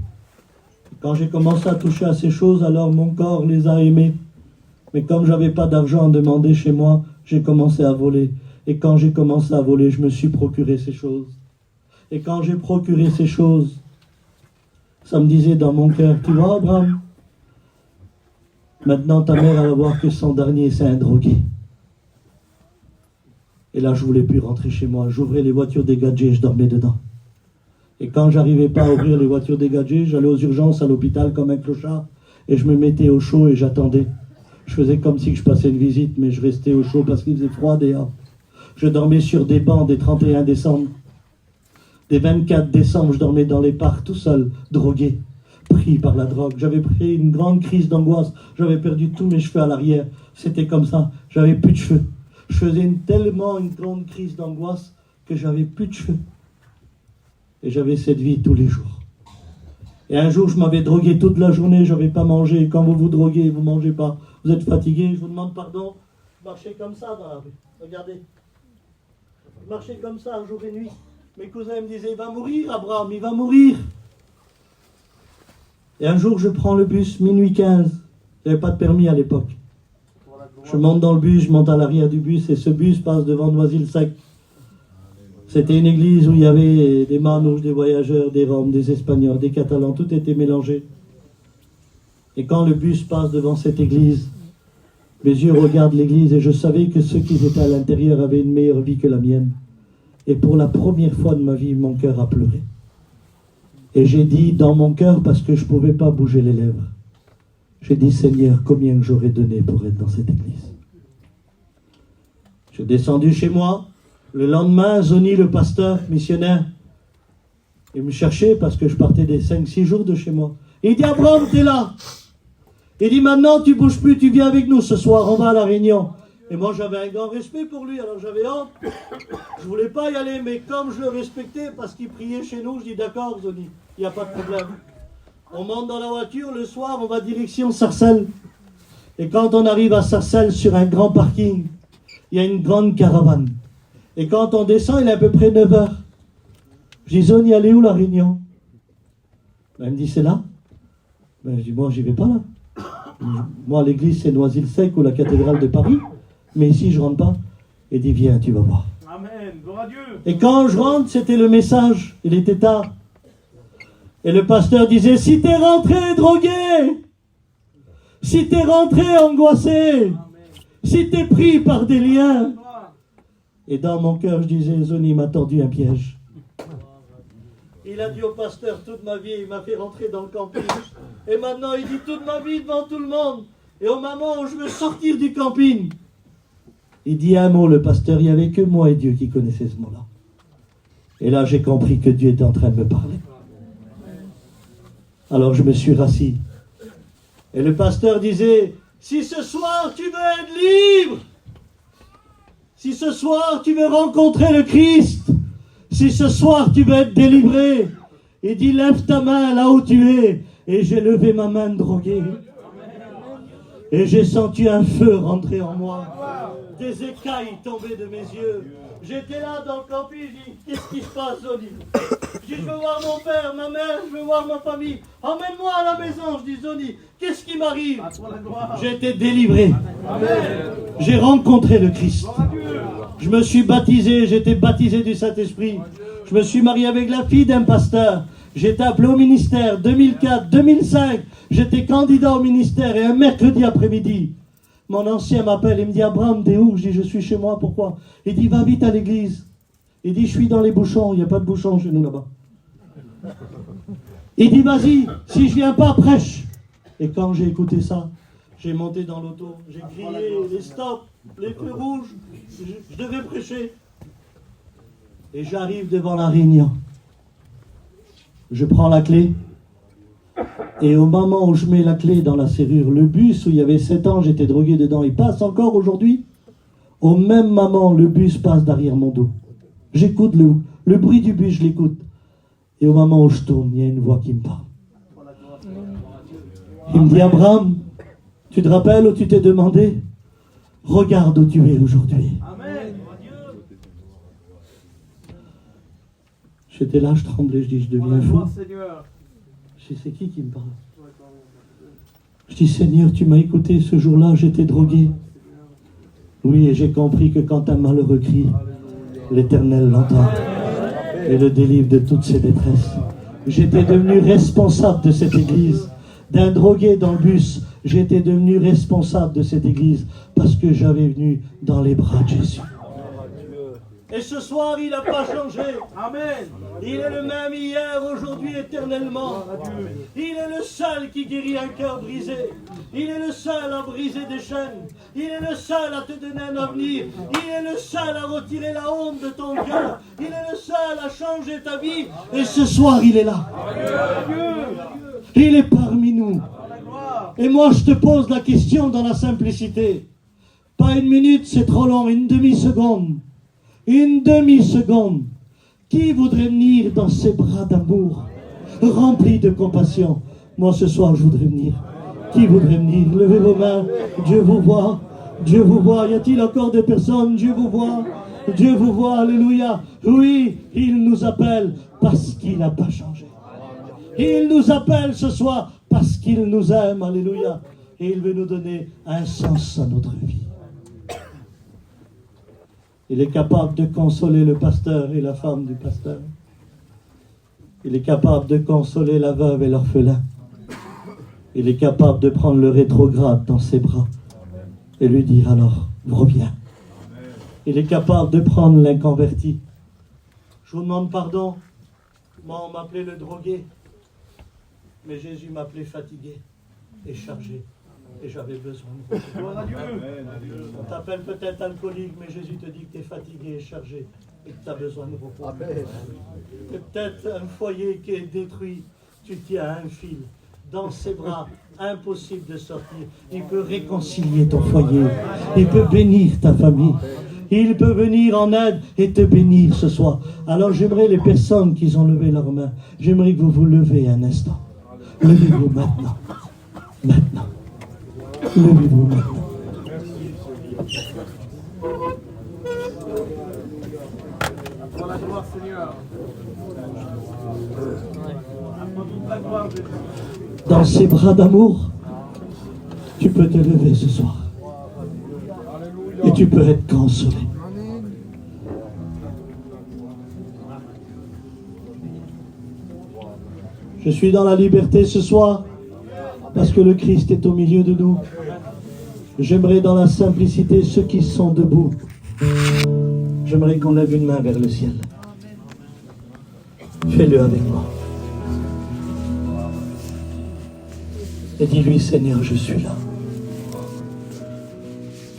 Quand j'ai commencé à toucher à ces choses, alors mon corps les a aimés. Mais comme je n'avais pas d'argent à demander chez moi, j'ai commencé à voler. Et quand j'ai commencé à voler, je me suis procuré ces choses. Et quand j'ai procuré ces choses, ça me disait dans mon cœur, tu vois, Abraham, maintenant ta mère, elle va voir que son dernier, c'est un drogué. Et là, je voulais plus rentrer chez moi. J'ouvrais les voitures dégagées, je dormais dedans. Et quand j'arrivais pas à ouvrir les voitures dégagées, j'allais aux urgences à l'hôpital comme un clochard et je me mettais au chaud et j'attendais. Je faisais comme si je passais une visite, mais je restais au chaud parce qu'il faisait froid dehors. Je dormais sur des bancs des 31 décembre. Des 24 décembre, je dormais dans les parcs tout seul, drogué, pris par la drogue. J'avais pris une grande crise d'angoisse. J'avais perdu tous mes cheveux à l'arrière. C'était comme ça. J'avais plus de cheveux. Je faisais tellement une grande crise d'angoisse que j'avais plus de cheveux. Et j'avais cette vie tous les jours. Et un jour, je m'avais drogué toute la journée, je n'avais pas mangé. Quand vous vous droguez, vous ne mangez pas. Vous êtes fatigué, je vous demande pardon. Je marchais comme ça dans la rue. Regardez. Je marchais comme ça, jour et nuit. Mes cousins me disaient, il va mourir, Abraham, il va mourir. Et un jour, je prends le bus, minuit 15. Je n'avais pas de permis à l'époque. Je monte dans le bus, je monte à l'arrière du bus, et ce bus passe devant Noisy-le-Sec. C'était une église où il y avait des manouches, des voyageurs, des Roms, des Espagnols, des Catalans, tout était mélangé. Et quand le bus passe devant cette église, mes yeux regardent l'église et je savais que ceux qui étaient à l'intérieur avaient une meilleure vie que la mienne. Et pour la première fois de ma vie, mon cœur a pleuré. Et j'ai dit dans mon cœur, parce que je ne pouvais pas bouger les lèvres, j'ai dit, Seigneur, combien j'aurais donné pour être dans cette église. Je suis descendu chez moi. Le lendemain, Zoni, le pasteur missionnaire, il me cherchait parce que je partais des 5-6 jours de chez moi. Il dit, Abraham, t'es là. Il dit, maintenant, tu bouges plus, tu viens avec nous ce soir, on va à la réunion. Et moi, j'avais un grand respect pour lui, alors j'avais honte. Je voulais pas y aller, mais comme je le respectais parce qu'il priait chez nous, je dis, d'accord, Zoni, il n'y a pas de problème. On monte dans la voiture, le soir, on va direction Sarcelles. Et quand on arrive à Sarcelles, sur un grand parking, il y a une grande caravane. Et quand on descend, il est à peu près 9h. Je dis, Zoni, elle est où la réunion? Elle me dit, c'est là. Je dis, moi, j'y vais pas là. Moi, l'église, c'est Noisy-le-Sec ou la cathédrale de Paris. Mais ici, je rentre pas. Il dit, viens, tu vas voir. Amen, gloire à Dieu. Et quand je rentre, c'était le message. Il était tard. Et le pasteur disait, si t'es rentré drogué, si t'es rentré angoissé, si t'es pris par des liens. Et dans mon cœur, je disais, Zoni m'a tendu un piège. Il a dit au pasteur, toute ma vie, il m'a fait rentrer dans le camping. Et maintenant, il dit, toute ma vie devant tout le monde. Et au moment où je veux sortir du camping, il dit un mot, le pasteur, il n'y avait que moi et Dieu qui connaissait ce mot-là. Et là, j'ai compris que Dieu était en train de me parler. Alors, je me suis rassis. Et le pasteur disait, si ce soir, tu veux être libre, si ce soir tu veux rencontrer le Christ, si ce soir tu veux être délivré, il dit lève ta main là où tu es. Et j'ai levé ma main droguée. Et j'ai senti un feu rentrer en moi. Des écailles tombaient de mes yeux. J'étais là dans le camping, je dis, qu'est-ce qui se passe, Zoni? Je dis, je veux voir mon père, ma mère, je veux voir ma famille. Emmène-moi à la maison, je dis, Zoni, qu'est-ce qui m'arrive? J'ai été délivré. J'ai rencontré le Christ. Je me suis baptisé, j'étais baptisé du Saint-Esprit. Je me suis marié avec la fille d'un pasteur. J'étais appelé au ministère, 2004, 2005. J'étais candidat au ministère et un mercredi après-midi, mon ancien m'appelle, il me dit, Abraham, t'es où? Je dis, je suis chez moi, pourquoi? Il dit, va vite à l'église. Il dit, je suis dans les bouchons, il n'y a pas de bouchons chez nous là-bas. Il dit, vas-y, si je viens pas, prêche. Et quand j'ai écouté ça, j'ai monté dans l'auto, j'ai crié, les stops, les feux rouges, je devais prêcher. Et j'arrive devant la réunion. Je prends la clé. Et au moment où je mets la clé dans la serrure, le bus où il y avait 7 ans, j'étais drogué dedans, il passe encore aujourd'hui. Au même moment, le bus passe derrière mon dos. J'écoute le bruit du bus, je l'écoute. Et au moment où je tourne, il y a une voix qui me parle. Il me dit, Abraham, tu te rappelles où tu t'es demandé? Regarde où tu es aujourd'hui. J'étais là, je tremblais, je dis, je deviens fou. Je dis, c'est qui me parle? Je dis, Seigneur, tu m'as écouté ce jour-là, j'étais drogué. Oui, et j'ai compris que quand un malheureux crie, l'Éternel l'entend et le délivre de toutes ses détresses. J'étais devenu responsable de cette église. D'un drogué dans le bus, j'étais devenu responsable de cette église parce que j'avais venu dans les bras de Jésus. Et ce soir, il n'a pas changé. Amen. Il est le même hier, aujourd'hui, éternellement. Il est le seul qui guérit un cœur brisé. Il est le seul à briser des chaînes. Il est le seul à te donner un avenir. Il est le seul à retirer la honte de ton cœur. Il est le seul à changer ta vie. Et ce soir, il est là. Il est parmi nous. Et moi, je te pose la question dans la simplicité. Pas une minute, c'est trop long. Une demi-seconde. Une demi-seconde. Qui voudrait venir dans ses bras d'amour, remplis de compassion? Moi, ce soir, je voudrais venir. Qui voudrait venir? Levez vos mains. Dieu vous voit. Dieu vous voit. Y a-t-il encore des personnes? Dieu vous voit. Dieu vous voit. Alléluia. Oui, il nous appelle parce qu'il n'a pas changé. Il nous appelle ce soir parce qu'il nous aime. Alléluia. Et il veut nous donner un sens à notre vie. Il est capable de consoler le pasteur et la femme du pasteur. Il est capable de consoler la veuve et l'orphelin. Il est capable de prendre le rétrograde dans ses bras et lui dire alors, reviens. Il est capable de prendre l'inconverti. Je vous demande pardon. Moi, on m'appelait le drogué. Mais Jésus m'appelait fatigué et chargé. Et j'avais besoin de repos. On t'appelle peut-être alcoolique, mais Jésus te dit que tu es fatigué et chargé et que tu as besoin de repos. Et peut-être un foyer qui est détruit, tu tiens à un fil. Dans ses bras, impossible de sortir. Il peut réconcilier ton foyer. Il peut bénir ta famille. Il peut venir en aide et te bénir ce soir. Alors j'aimerais les personnes qui ont levé leurs mains, j'aimerais que vous vous levez un instant. Levez-vous maintenant. Maintenant. Levez-vous maintenant. Pour la gloire, Seigneur. Pour toute la gloire de Dieu. Dans ses bras d'amour, tu peux te lever ce soir. Et tu peux être consolé. Je suis dans la liberté ce soir parce que le Christ est au milieu de nous. J'aimerais dans la simplicité ceux qui sont debout. J'aimerais qu'on lève une main vers le ciel. Fais-le avec moi. Et dis-lui, Seigneur, je suis là.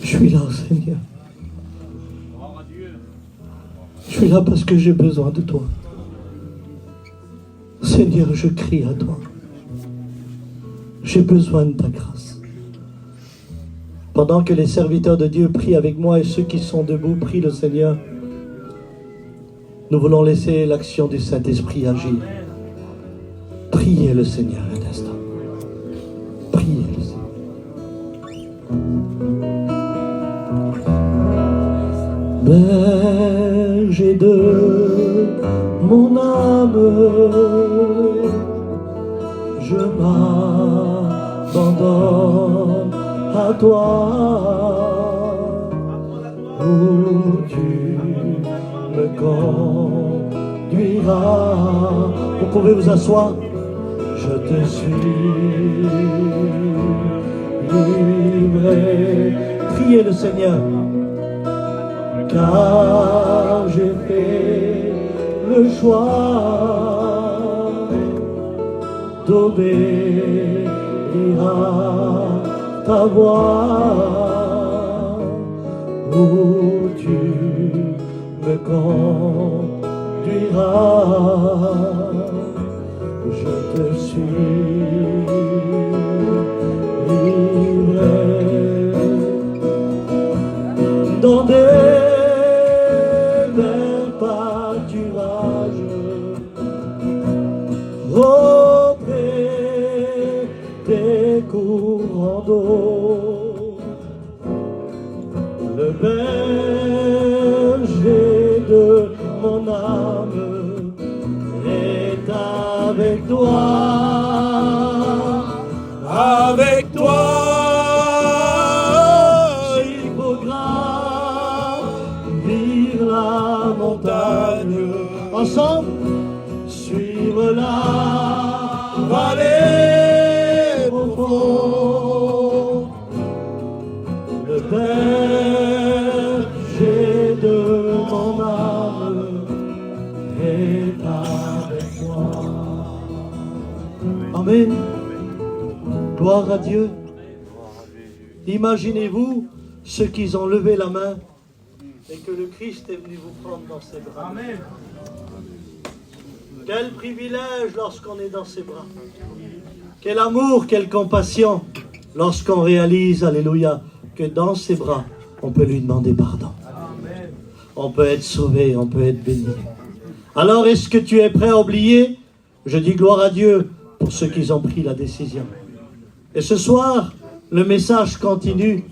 Je suis là, Seigneur. Je suis là parce que j'ai besoin de toi. Seigneur, je crie à toi. J'ai besoin de ta grâce. Pendant que les serviteurs de Dieu prient avec moi et ceux qui sont debout prient le Seigneur, nous voulons laisser l'action du Saint-Esprit agir. Priez le Seigneur un instant. Priez le Seigneur. Berger de mon âme, je m'abandonne à toi, où tu me conduiras. Vous pouvez vous asseoir. Je te suis livré. Priez le Seigneur. Car j'ai fait le choix d'obéir à ta voix, où tu me conduiras. Je te suis livré dans des verts pâturages, auprès des courants d'eau. Le berger de mon âme est avec toi, avec toi. Il faut gravir la montagne, ensemble, suivre la vallée profonde. Le berger de mon âme Amen. Gloire à Dieu. Imaginez-vous ceux qui ont levé la main et que le Christ est venu vous prendre dans ses bras. Amen. Quel privilège lorsqu'on est dans ses bras. Quel amour, quelle compassion lorsqu'on réalise, alléluia, que dans ses bras, on peut lui demander pardon. Amen. On peut être sauvé, on peut être béni. Alors, est-ce que tu es prêt à oublier? Je dis gloire à Dieu pour ceux qui ont pris la décision. Et ce soir, le message continue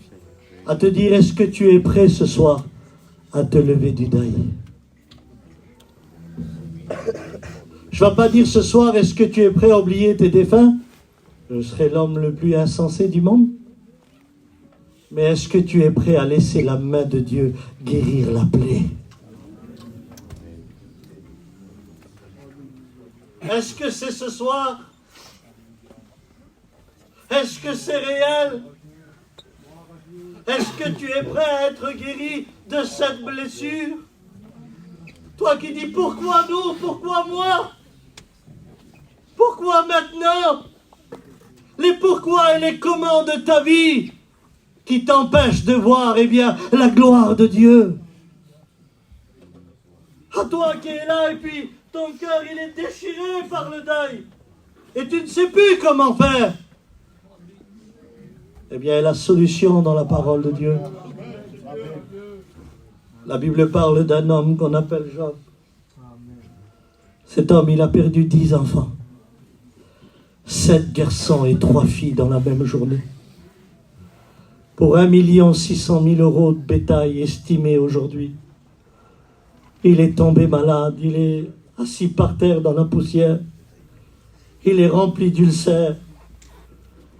à te dire, est-ce que tu es prêt ce soir à te lever du deuil? Je ne vais pas dire ce soir, est-ce que tu es prêt à oublier tes défunts? Je serai l'homme le plus insensé du monde. Mais est-ce que tu es prêt à laisser la main de Dieu guérir la plaie? Est-ce que c'est ce soir? Est-ce que c'est réel? Est-ce que tu es prêt à être guéri de cette blessure? Toi qui dis pourquoi nous? Pourquoi moi? Pourquoi maintenant? Les pourquoi et les comment de ta vie qui t'empêchent de voir, eh bien, la gloire de Dieu. À toi qui es là et puis ton cœur il est déchiré par le deuil et tu ne sais plus comment faire. Eh bien, il y a la solution dans la parole de Dieu. La Bible parle d'un homme qu'on appelle Job. Cet homme, il a perdu 10 enfants. 7 garçons et 3 filles dans la même journée. Pour 1 600 000 € de bétail estimé aujourd'hui. Il est tombé malade, il est assis par terre dans la poussière. Il est rempli d'ulcères.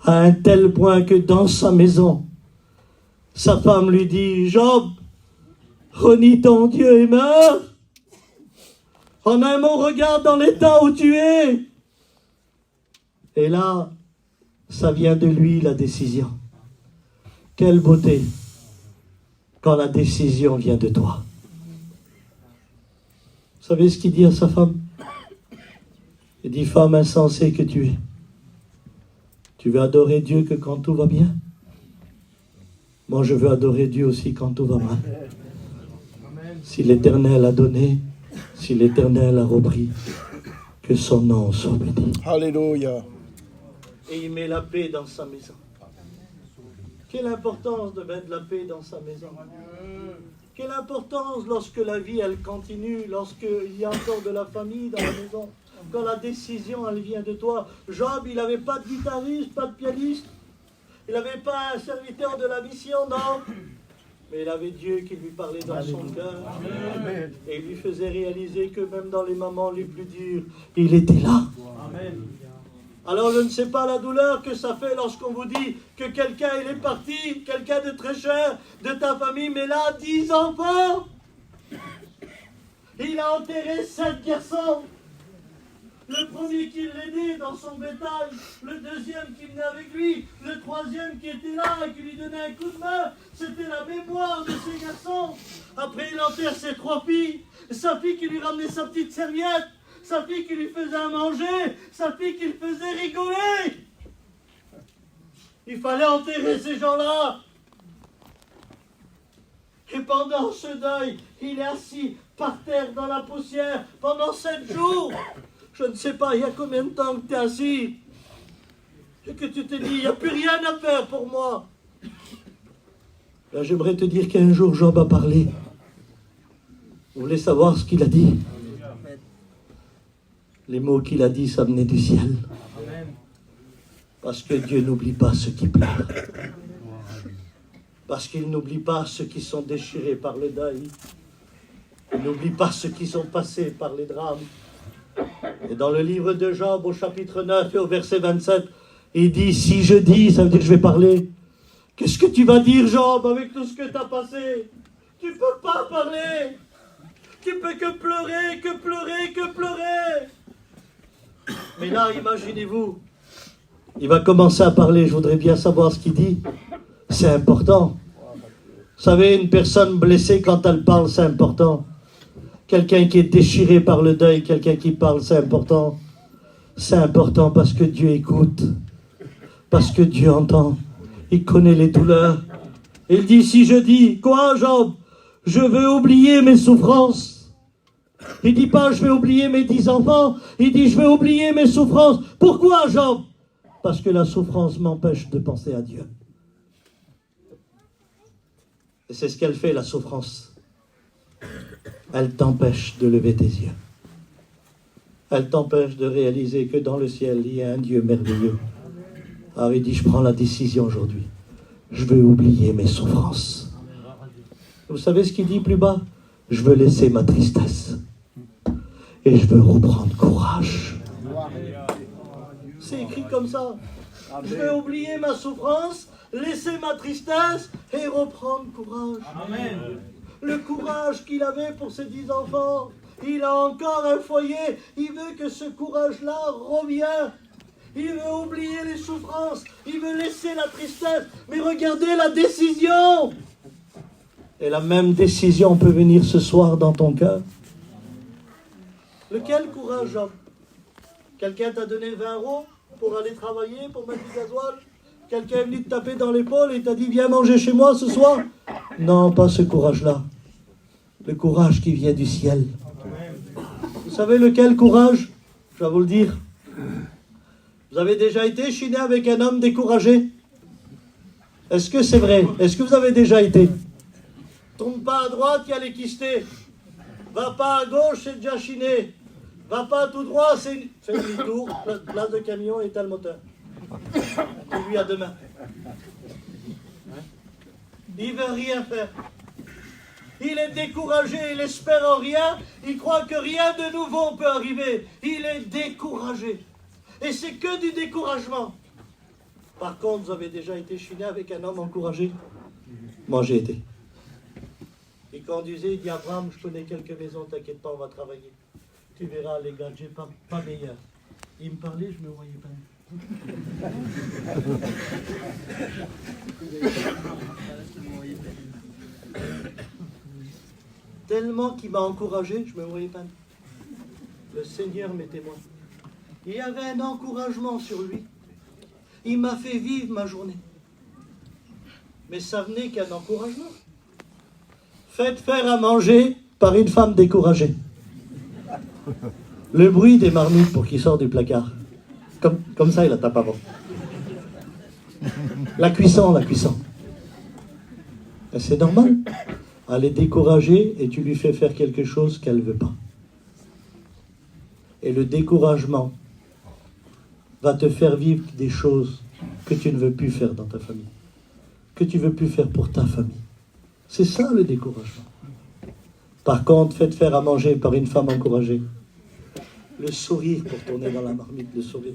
À un tel point que dans sa maison, sa femme lui dit, Job, renie ton Dieu et meurs. En un mot, regarde dans l'état où tu es. Et là, ça vient de lui, la décision. Quelle beauté quand la décision vient de toi. Vous savez ce qu'il dit à sa femme? Il dit, femme insensée que tu es, tu veux adorer Dieu que quand tout va bien? Moi, je veux adorer Dieu aussi quand tout va mal. Si l'Éternel a donné, si l'Éternel a repris, que son nom soit béni. Alléluia. Et il met la paix dans sa maison. Quelle importance de mettre la paix dans sa maison. Quelle importance lorsque la vie, elle continue, lorsqu'il y a encore de la famille dans la maison, quand la décision, elle vient de toi. Job, il n'avait pas de guitariste, pas de pianiste. Il n'avait pas un serviteur de la mission, non. Mais il avait Dieu qui lui parlait dans son cœur. Et il lui faisait réaliser que même dans les moments les plus durs, il était là. Amen. Alors je ne sais pas la douleur que ça fait lorsqu'on vous dit que quelqu'un il est parti, quelqu'un de très cher de ta famille, mais là 10 enfants. Il a enterré 7 garçons. Le premier qui l'aidait dans son bétail, le deuxième qui venait avec lui, le troisième qui était là et qui lui donnait un coup de main, c'était la mémoire de ces garçons. Après il enterre ses 3 filles, sa fille qui lui ramenait sa petite serviette, sa fille qui lui faisait à manger, sa fille qui le faisait rigoler. Il fallait enterrer ces gens-là. Et pendant ce deuil, il est assis par terre dans la poussière pendant 7 jours. Je ne sais pas, il y a combien de temps que tu es assis et que tu t'es dit, il n'y a plus rien à faire pour moi. Là, j'aimerais te dire qu'un jour, Job a parlé. Vous voulez savoir ce qu'il a dit? Les mots qu'il a dit, ça venait du ciel. Parce que Dieu n'oublie pas ceux qui pleurent. Parce qu'il n'oublie pas ceux qui sont déchirés par le deuil. Il n'oublie pas ceux qui sont passés par les drames. Et dans le livre de Job, au chapitre 9 et au verset 27, il dit, si je dis, ça veut dire que je vais parler. Qu'est-ce que tu vas dire, Job, avec tout ce que tu as passé? Tu ne peux pas parler. Tu peux que pleurer, que pleurer, que pleurer. Mais là, imaginez-vous, il va commencer à parler, je voudrais bien savoir ce qu'il dit. C'est important. Vous savez, une personne blessée, quand elle parle, c'est important. Quelqu'un qui est déchiré par le deuil, quelqu'un qui parle, c'est important. C'est important parce que Dieu écoute, parce que Dieu entend. Il connaît les douleurs. Il dit, si je dis, quoi Job? Je veux oublier mes souffrances. Il dit pas, je vais oublier mes 10 enfants. Il dit, je vais oublier mes souffrances. Pourquoi Job? Parce que la souffrance m'empêche de penser à Dieu. Et c'est ce qu'elle fait, la souffrance. Elle t'empêche de lever tes yeux. Elle t'empêche de réaliser que dans le ciel, il y a un Dieu merveilleux. Alors il dit, je prends la décision aujourd'hui. Je veux oublier mes souffrances. Vous savez ce qu'il dit plus bas? Je veux laisser ma tristesse. Et je veux reprendre courage. C'est écrit comme ça. Je veux oublier ma souffrance, laisser ma tristesse et reprendre courage. Amen. Le courage qu'il avait pour ses 10 enfants. Il a encore un foyer. Il veut que ce courage-là revienne. Il veut oublier les souffrances. Il veut laisser la tristesse. Mais regardez la décision. Et la même décision peut venir ce soir dans ton cœur. Lequel courage, Job? Quelqu'un t'a donné 20 € pour aller travailler, pour mettre du gasoil? Quelqu'un est venu te taper dans l'épaule et t'a dit, viens manger chez moi ce soir? Non, pas ce courage-là. Le courage qui vient du ciel. Vous savez lequel courage? Je vais vous le dire. Vous avez déjà été chiné avec un homme découragé? Est-ce que c'est vrai? Est-ce que vous avez déjà été? Tourne pas à droite, il y a les quistés. Va pas à gauche, c'est déjà chiné. Va pas tout droit, c'est demi-tour. Place de camion et t'as le moteur. Et lui à demain. Il veut rien faire. Il est découragé, il espère en rien. Il croit que rien de nouveau peut arriver. Il est découragé. Et c'est que du découragement. Par contre, vous avez déjà été chiné avec un homme encouragé? Moi, j'ai été. Il conduisait, il dit, Abraham, je connais quelques maisons, t'inquiète pas, on va travailler. Tu verras, les gadgets, pas meilleurs. Il me parlait, je me voyais pas. Tellement qu'il m'a encouragé, je me voyais pas. Le Seigneur m'est témoin. Il y avait un encouragement sur lui. Il m'a fait vivre ma journée. Mais ça venait qu'un encouragement. Faites faire à manger par une femme découragée. Le bruit des marmites pour qu'il sorte du placard. Comme ça, il la tape avant. La cuisson. Et c'est normal. Elle est découragée et tu lui fais faire quelque chose qu'elle ne veut pas. Et le découragement va te faire vivre des choses que tu ne veux plus faire dans ta famille. Que tu ne veux plus faire pour ta famille. C'est ça le découragement. Par contre, faites faire à manger par une femme encouragée. Le sourire pour tourner dans la marmite, le sourire.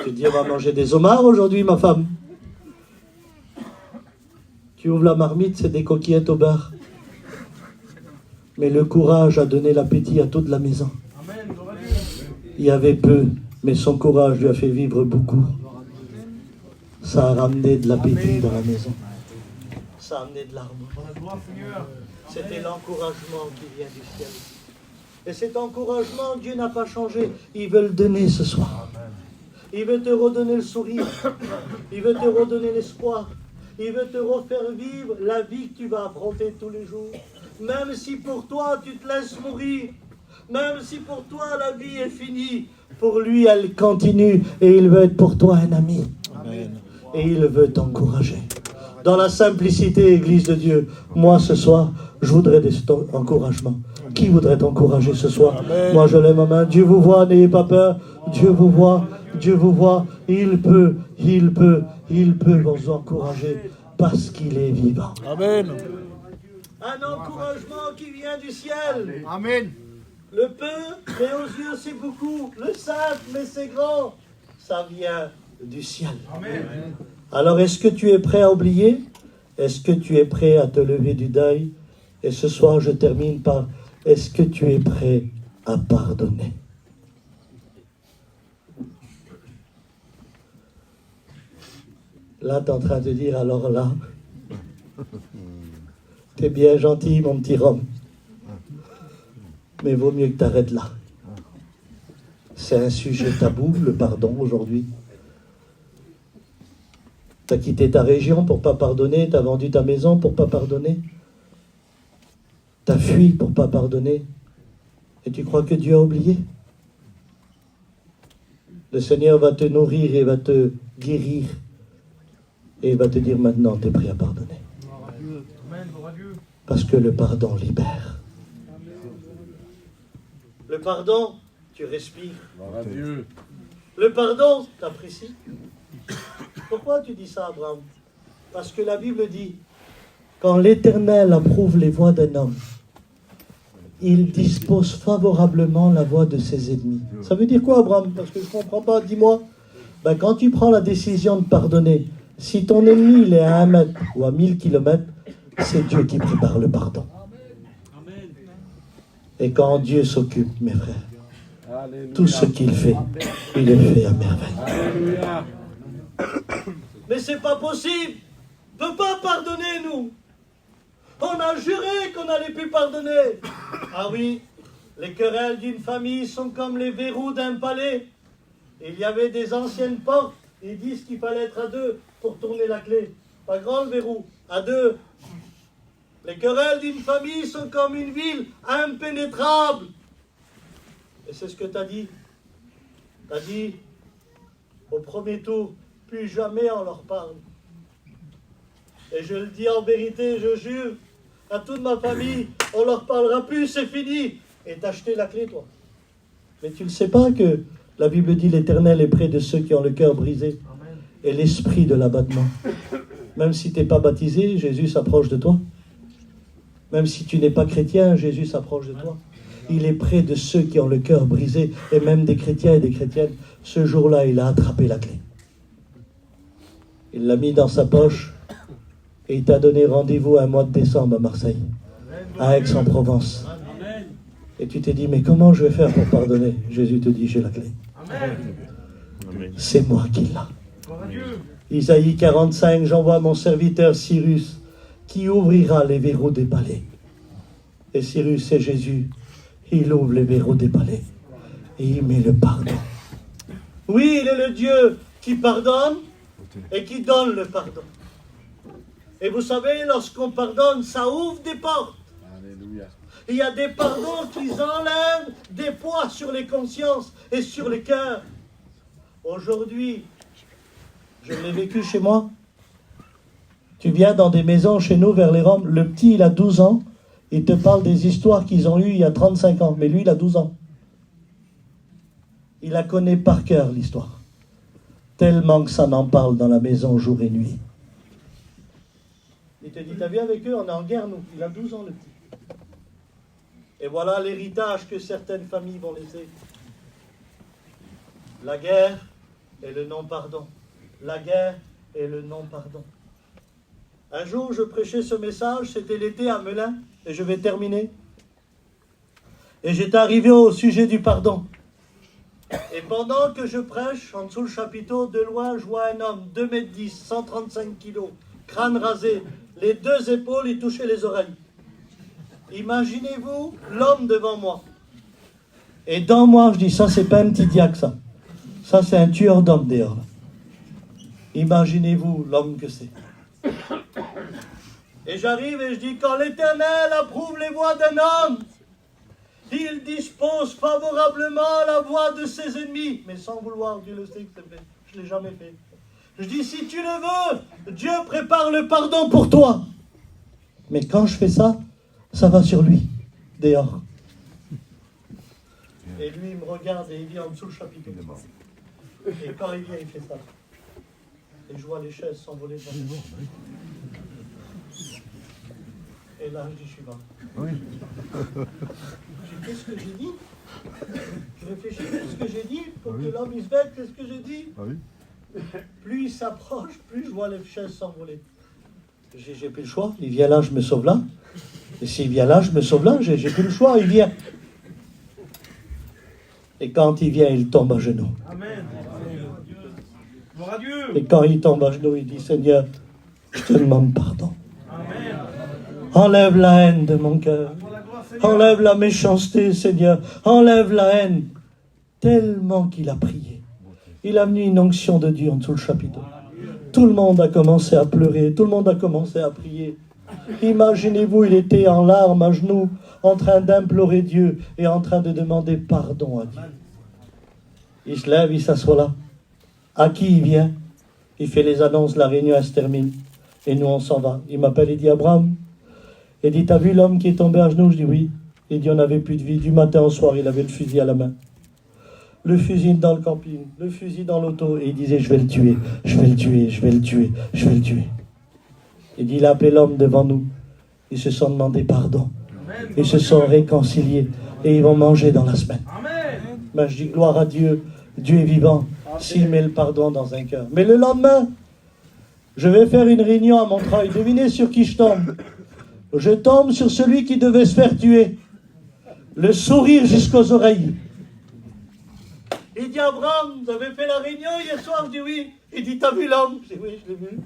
Tu dis, on va manger des homards aujourd'hui, ma femme. Tu ouvres la marmite, c'est des coquillettes au beurre. Mais le courage a donné l'appétit à toute la maison. Il y avait peu, mais son courage lui a fait vivre beaucoup. Ça a ramené de l'appétit dans la maison. Ça a amené de l'arbre. C'était l'encouragement qui vient du ciel. Et cet encouragement, Dieu n'a pas changé. Il veut le donner ce soir. Il veut te redonner le sourire. Il veut te redonner l'espoir. Il veut te refaire vivre la vie que tu vas affronter tous les jours. Même si pour toi, tu te laisses mourir. Même si pour toi, la vie est finie. Pour lui, elle continue. Et il veut être pour toi un ami. Amen. Et il veut t'encourager. Dans la simplicité, Église de Dieu, moi ce soir, je voudrais des encouragements. Qui voudrait t'encourager ce soir? Amen. Moi je lève ma main. Dieu vous voit, n'ayez pas peur. Dieu vous voit. Dieu vous voit. Il peut vous encourager parce qu'il est vivant. Amen. Un encouragement qui vient du ciel. Amen. Le peu, mais aux yeux c'est beaucoup. Le simple, mais c'est grand. Ça vient du ciel. Amen. Alors est-ce que tu es prêt à oublier? Est-ce que tu es prêt à te lever du deuil? Et ce soir je termine par, est-ce que tu es prêt à pardonner? Là tu es en train de dire, alors là, t'es bien gentil mon petit Rome, mais vaut mieux que tu arrêtes là. C'est un sujet tabou, le pardon, aujourd'hui. T'as quitté ta région pour pas pardonner, t'as vendu ta maison pour pas pardonner. T'as fui pour pas pardonner. Et tu crois que Dieu a oublié? Le Seigneur va te nourrir et va te guérir. Et il va te dire maintenant, t'es prêt à pardonner. Parce que le pardon libère. Le pardon, tu respires. Le pardon, t'apprécies. Pourquoi tu dis ça, Abraham? Parce que la Bible dit, quand l'Éternel approuve les voies d'un homme, il dispose favorablement la voie de ses ennemis. Ça veut dire quoi, Abraham? Parce que je ne comprends pas, dis-moi. Ben, quand tu prends la décision de pardonner, si ton ennemi il est à 1 mètre ou à 1000 kilomètres, c'est Dieu qui prépare le pardon. Et quand Dieu s'occupe, mes frères, tout ce qu'il fait, il le fait à merveille. Mais c'est pas possible. On ne peut pas pardonner, nous. On a juré qu'on allait plus pardonner. Ah oui, les querelles d'une famille sont comme les verrous d'un palais. Il y avait des anciennes portes. Ils disent qu'il fallait être à 2 pour tourner la clé. Pas grand le verrou, à 2. Les querelles d'une famille sont comme une ville impénétrable. Et c'est ce que tu as dit. Tu as dit, au premier tour, plus jamais on leur parle. Et je le dis en vérité, je jure, à toute ma famille, on leur parlera plus, c'est fini. Et t'as acheté la clé, toi. Mais tu ne sais pas que la Bible dit l'Éternel est près de ceux qui ont le cœur brisé et l'esprit de l'abattement. Même si tu n'es pas baptisé, Jésus s'approche de toi. Même si tu n'es pas chrétien, Jésus s'approche de toi. Il est près de ceux qui ont le cœur brisé, et même des chrétiens et des chrétiennes. Ce jour-là, il a attrapé la clé. Il l'a mis dans sa poche, et il t'a donné rendez-vous un mois de décembre à Marseille, à Aix-en-Provence. Et tu t'es dit, mais comment je vais faire pour pardonner? Jésus te dit, j'ai la clé. C'est moi qui l'ai. Isaïe 45, j'envoie mon serviteur Cyrus, qui ouvrira les verrous des palais. Et Cyrus, c'est Jésus. Il ouvre les verrous des palais. Et il met le pardon. Oui, il est le Dieu qui pardonne et qui donne le pardon. Et vous savez, lorsqu'on pardonne, ça ouvre des portes. Alléluia. Il y a des pardons qui enlèvent des poids sur les consciences et sur les cœurs. Aujourd'hui, je l'ai vécu chez moi. Tu viens dans des maisons chez nous vers les Roms, le petit il a 12 ans, il te parle des histoires qu'ils ont eues il y a 35 ans, mais lui il a 12 ans. Il la connaît par cœur l'histoire, tellement que ça n'en parle dans la maison jour et nuit. Il te dit, t'as vu avec eux, on est en guerre nous, il a 12 ans le petit. Et voilà l'héritage que certaines familles vont laisser. La guerre et le non-pardon. La guerre et le non-pardon. Un jour, je prêchais ce message, c'était l'été à Melun, et je vais terminer. Et j'étais arrivé au sujet du pardon. Et pendant que je prêche, en dessous le chapiteau, de loin, je vois un homme, 2,10 m, 135 kg, crâne rasé, les 2 épaules, il touchait les oreilles. Imaginez-vous l'homme devant moi. Et dans moi, je dis, ça c'est pas un petit diacre, ça. Ça c'est un tueur d'hommes dehors. Imaginez-vous l'homme que c'est. Et j'arrive et je dis, quand l'Éternel approuve les voies d'un homme, il dispose favorablement la voie de ses ennemis. Mais sans vouloir, Dieu le sait que c'est fait. Je ne l'ai jamais fait. Je dis, si tu le veux, Dieu prépare le pardon pour toi. Mais quand je fais ça, ça va sur lui, dehors. Et lui, il me regarde et il vient en dessous le chapitre. Et quand il vient, il fait ça. Et je vois les chaises s'envoler devant moi. Et là, je dis, je suis mort. Oui. Je dis, qu'est-ce que j'ai dit? Je réfléchis, qu'est-ce que j'ai dit pour que l'homme il se bête, qu'est-ce que j'ai dit? Plus il s'approche, plus je vois les chaises s'envoler. J'ai plus le choix. Il vient là, je me sauve là. Et s'il vient là, je me sauve là. J'ai plus le choix, il vient. Et quand il vient, il tombe à genoux. Amen. Gloire à Dieu. Et quand il tombe à genoux, il dit, Seigneur, je te demande pardon. Amen. Enlève la haine de mon cœur. Enlève la méchanceté, Seigneur. Enlève la haine. tellement qu'il a prié. Il a mis une onction de Dieu en dessous le chapiteau. Tout le monde a commencé à pleurer, tout le monde a commencé à prier. Imaginez-vous, il était en larmes, à genoux, en train d'implorer Dieu et en train de demander pardon à Dieu. Il se lève, il s'assoit là. À qui il vient? Il fait les annonces, la réunion elle se termine. Et nous on s'en va. Il m'appelle, il dit Abraham. Il dit, t'as vu l'homme qui est tombé à genoux? Je dis oui. Il dit, on n'avait plus de vie. Du matin au soir, il avait le fusil à la main. Le fusil dans le camping, le fusil dans l'auto. Et il disait, je vais le tuer, je vais le tuer, je vais le tuer, je vais le tuer. Il dit, il a appelé l'homme devant nous. Ils se sont demandé pardon. Ils se sont réconciliés. Et ils vont manger dans la semaine. Ben, je dis, gloire à Dieu. Dieu est vivant. S'il met le pardon dans un cœur. Mais le lendemain, je vais faire une réunion à Montreuil. Devinez sur qui je tombe. Je tombe sur celui qui devait se faire tuer. Le sourire jusqu'aux oreilles. Il dit, Abraham, vous avez fait la réunion hier soir? Je dis oui. Il dit, t'as vu l'homme? Je dis oui, je l'ai vu.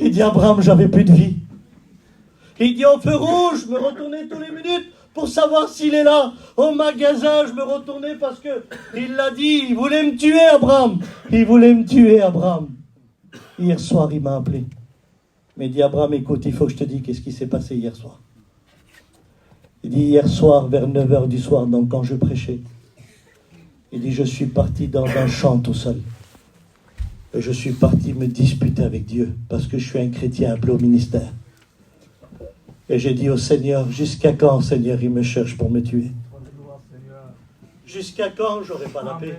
Il dit, Abraham, j'avais plus de vie. Il dit, au feu rouge, je me retournais tous les minutes pour savoir s'il est là. Au magasin, je me retournais parce que il l'a dit, il voulait me tuer, Abraham. Il voulait me tuer, Abraham. Hier soir, il m'a appelé. Mais il dit, Abraham, écoute, il faut que je te dise qu'est-ce qui s'est passé hier soir. Il dit, hier soir, vers 9h du soir, donc quand je prêchais, il dit, je suis parti dans un champ tout seul. Et je suis parti me disputer avec Dieu, parce que je suis un chrétien appelé au ministère. Et j'ai dit au Seigneur, jusqu'à quand, Seigneur, il me cherche pour me tuer? Jusqu'à quand j'aurai pas la paix?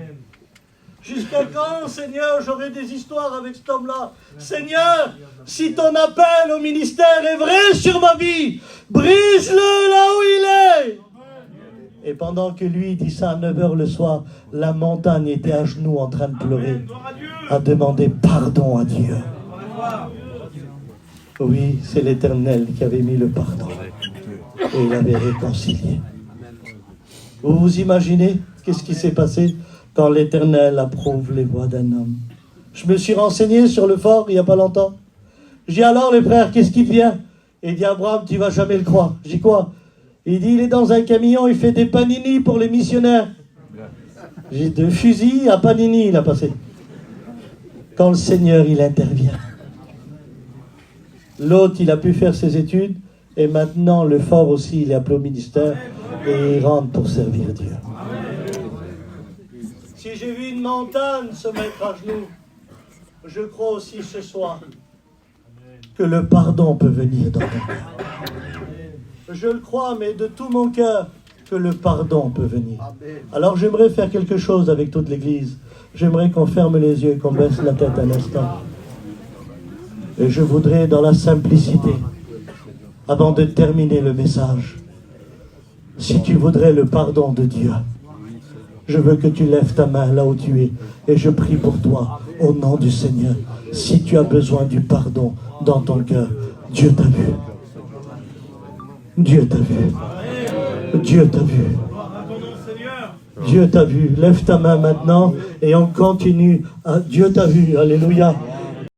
Jusqu'à quand, Seigneur, j'aurai des histoires avec cet homme-là? Seigneur, si ton appel au ministère est vrai sur ma vie, brise-le là où il est. Et pendant que lui dit ça à 9h le soir, la montagne était à genoux en train de pleurer, à demander pardon à Dieu. Oui, c'est l'Éternel qui avait mis le pardon et il avait réconcilié. Vous vous imaginez qu'est-ce qui s'est passé quand l'Éternel approuve les voies d'un homme? Je me suis renseigné sur le fort il n'y a pas longtemps. Je dis alors les frères, qu'est-ce qui vient? Et il dit Abraham, tu vas jamais le croire. Je dis quoi? Il dit il est dans un camion, il fait des panini pour les missionnaires. J'ai de fusil à panini il a passé. Quand le Seigneur il intervient. L'autre il a pu faire ses études et maintenant le fort aussi il est appelé au ministère et il rentre pour servir Dieu. Si j'ai vu une montagne se mettre à genoux, je crois aussi ce soir que le pardon peut venir dans ton cœur. Je le crois, mais de tout mon cœur, que le pardon peut venir. Alors j'aimerais faire quelque chose avec toute l'Église. J'aimerais qu'on ferme les yeux et qu'on baisse la tête un instant. Et je voudrais, dans la simplicité, avant de terminer le message, si tu voudrais le pardon de Dieu, je veux que tu lèves ta main là où tu es et je prie pour toi au nom du Seigneur. Si tu as besoin du pardon dans ton cœur, Dieu t'a vu. Dieu t'a vu. Dieu t'a vu. Dieu t'a vu. Lève ta main maintenant et on continue. Dieu t'a vu. Alléluia.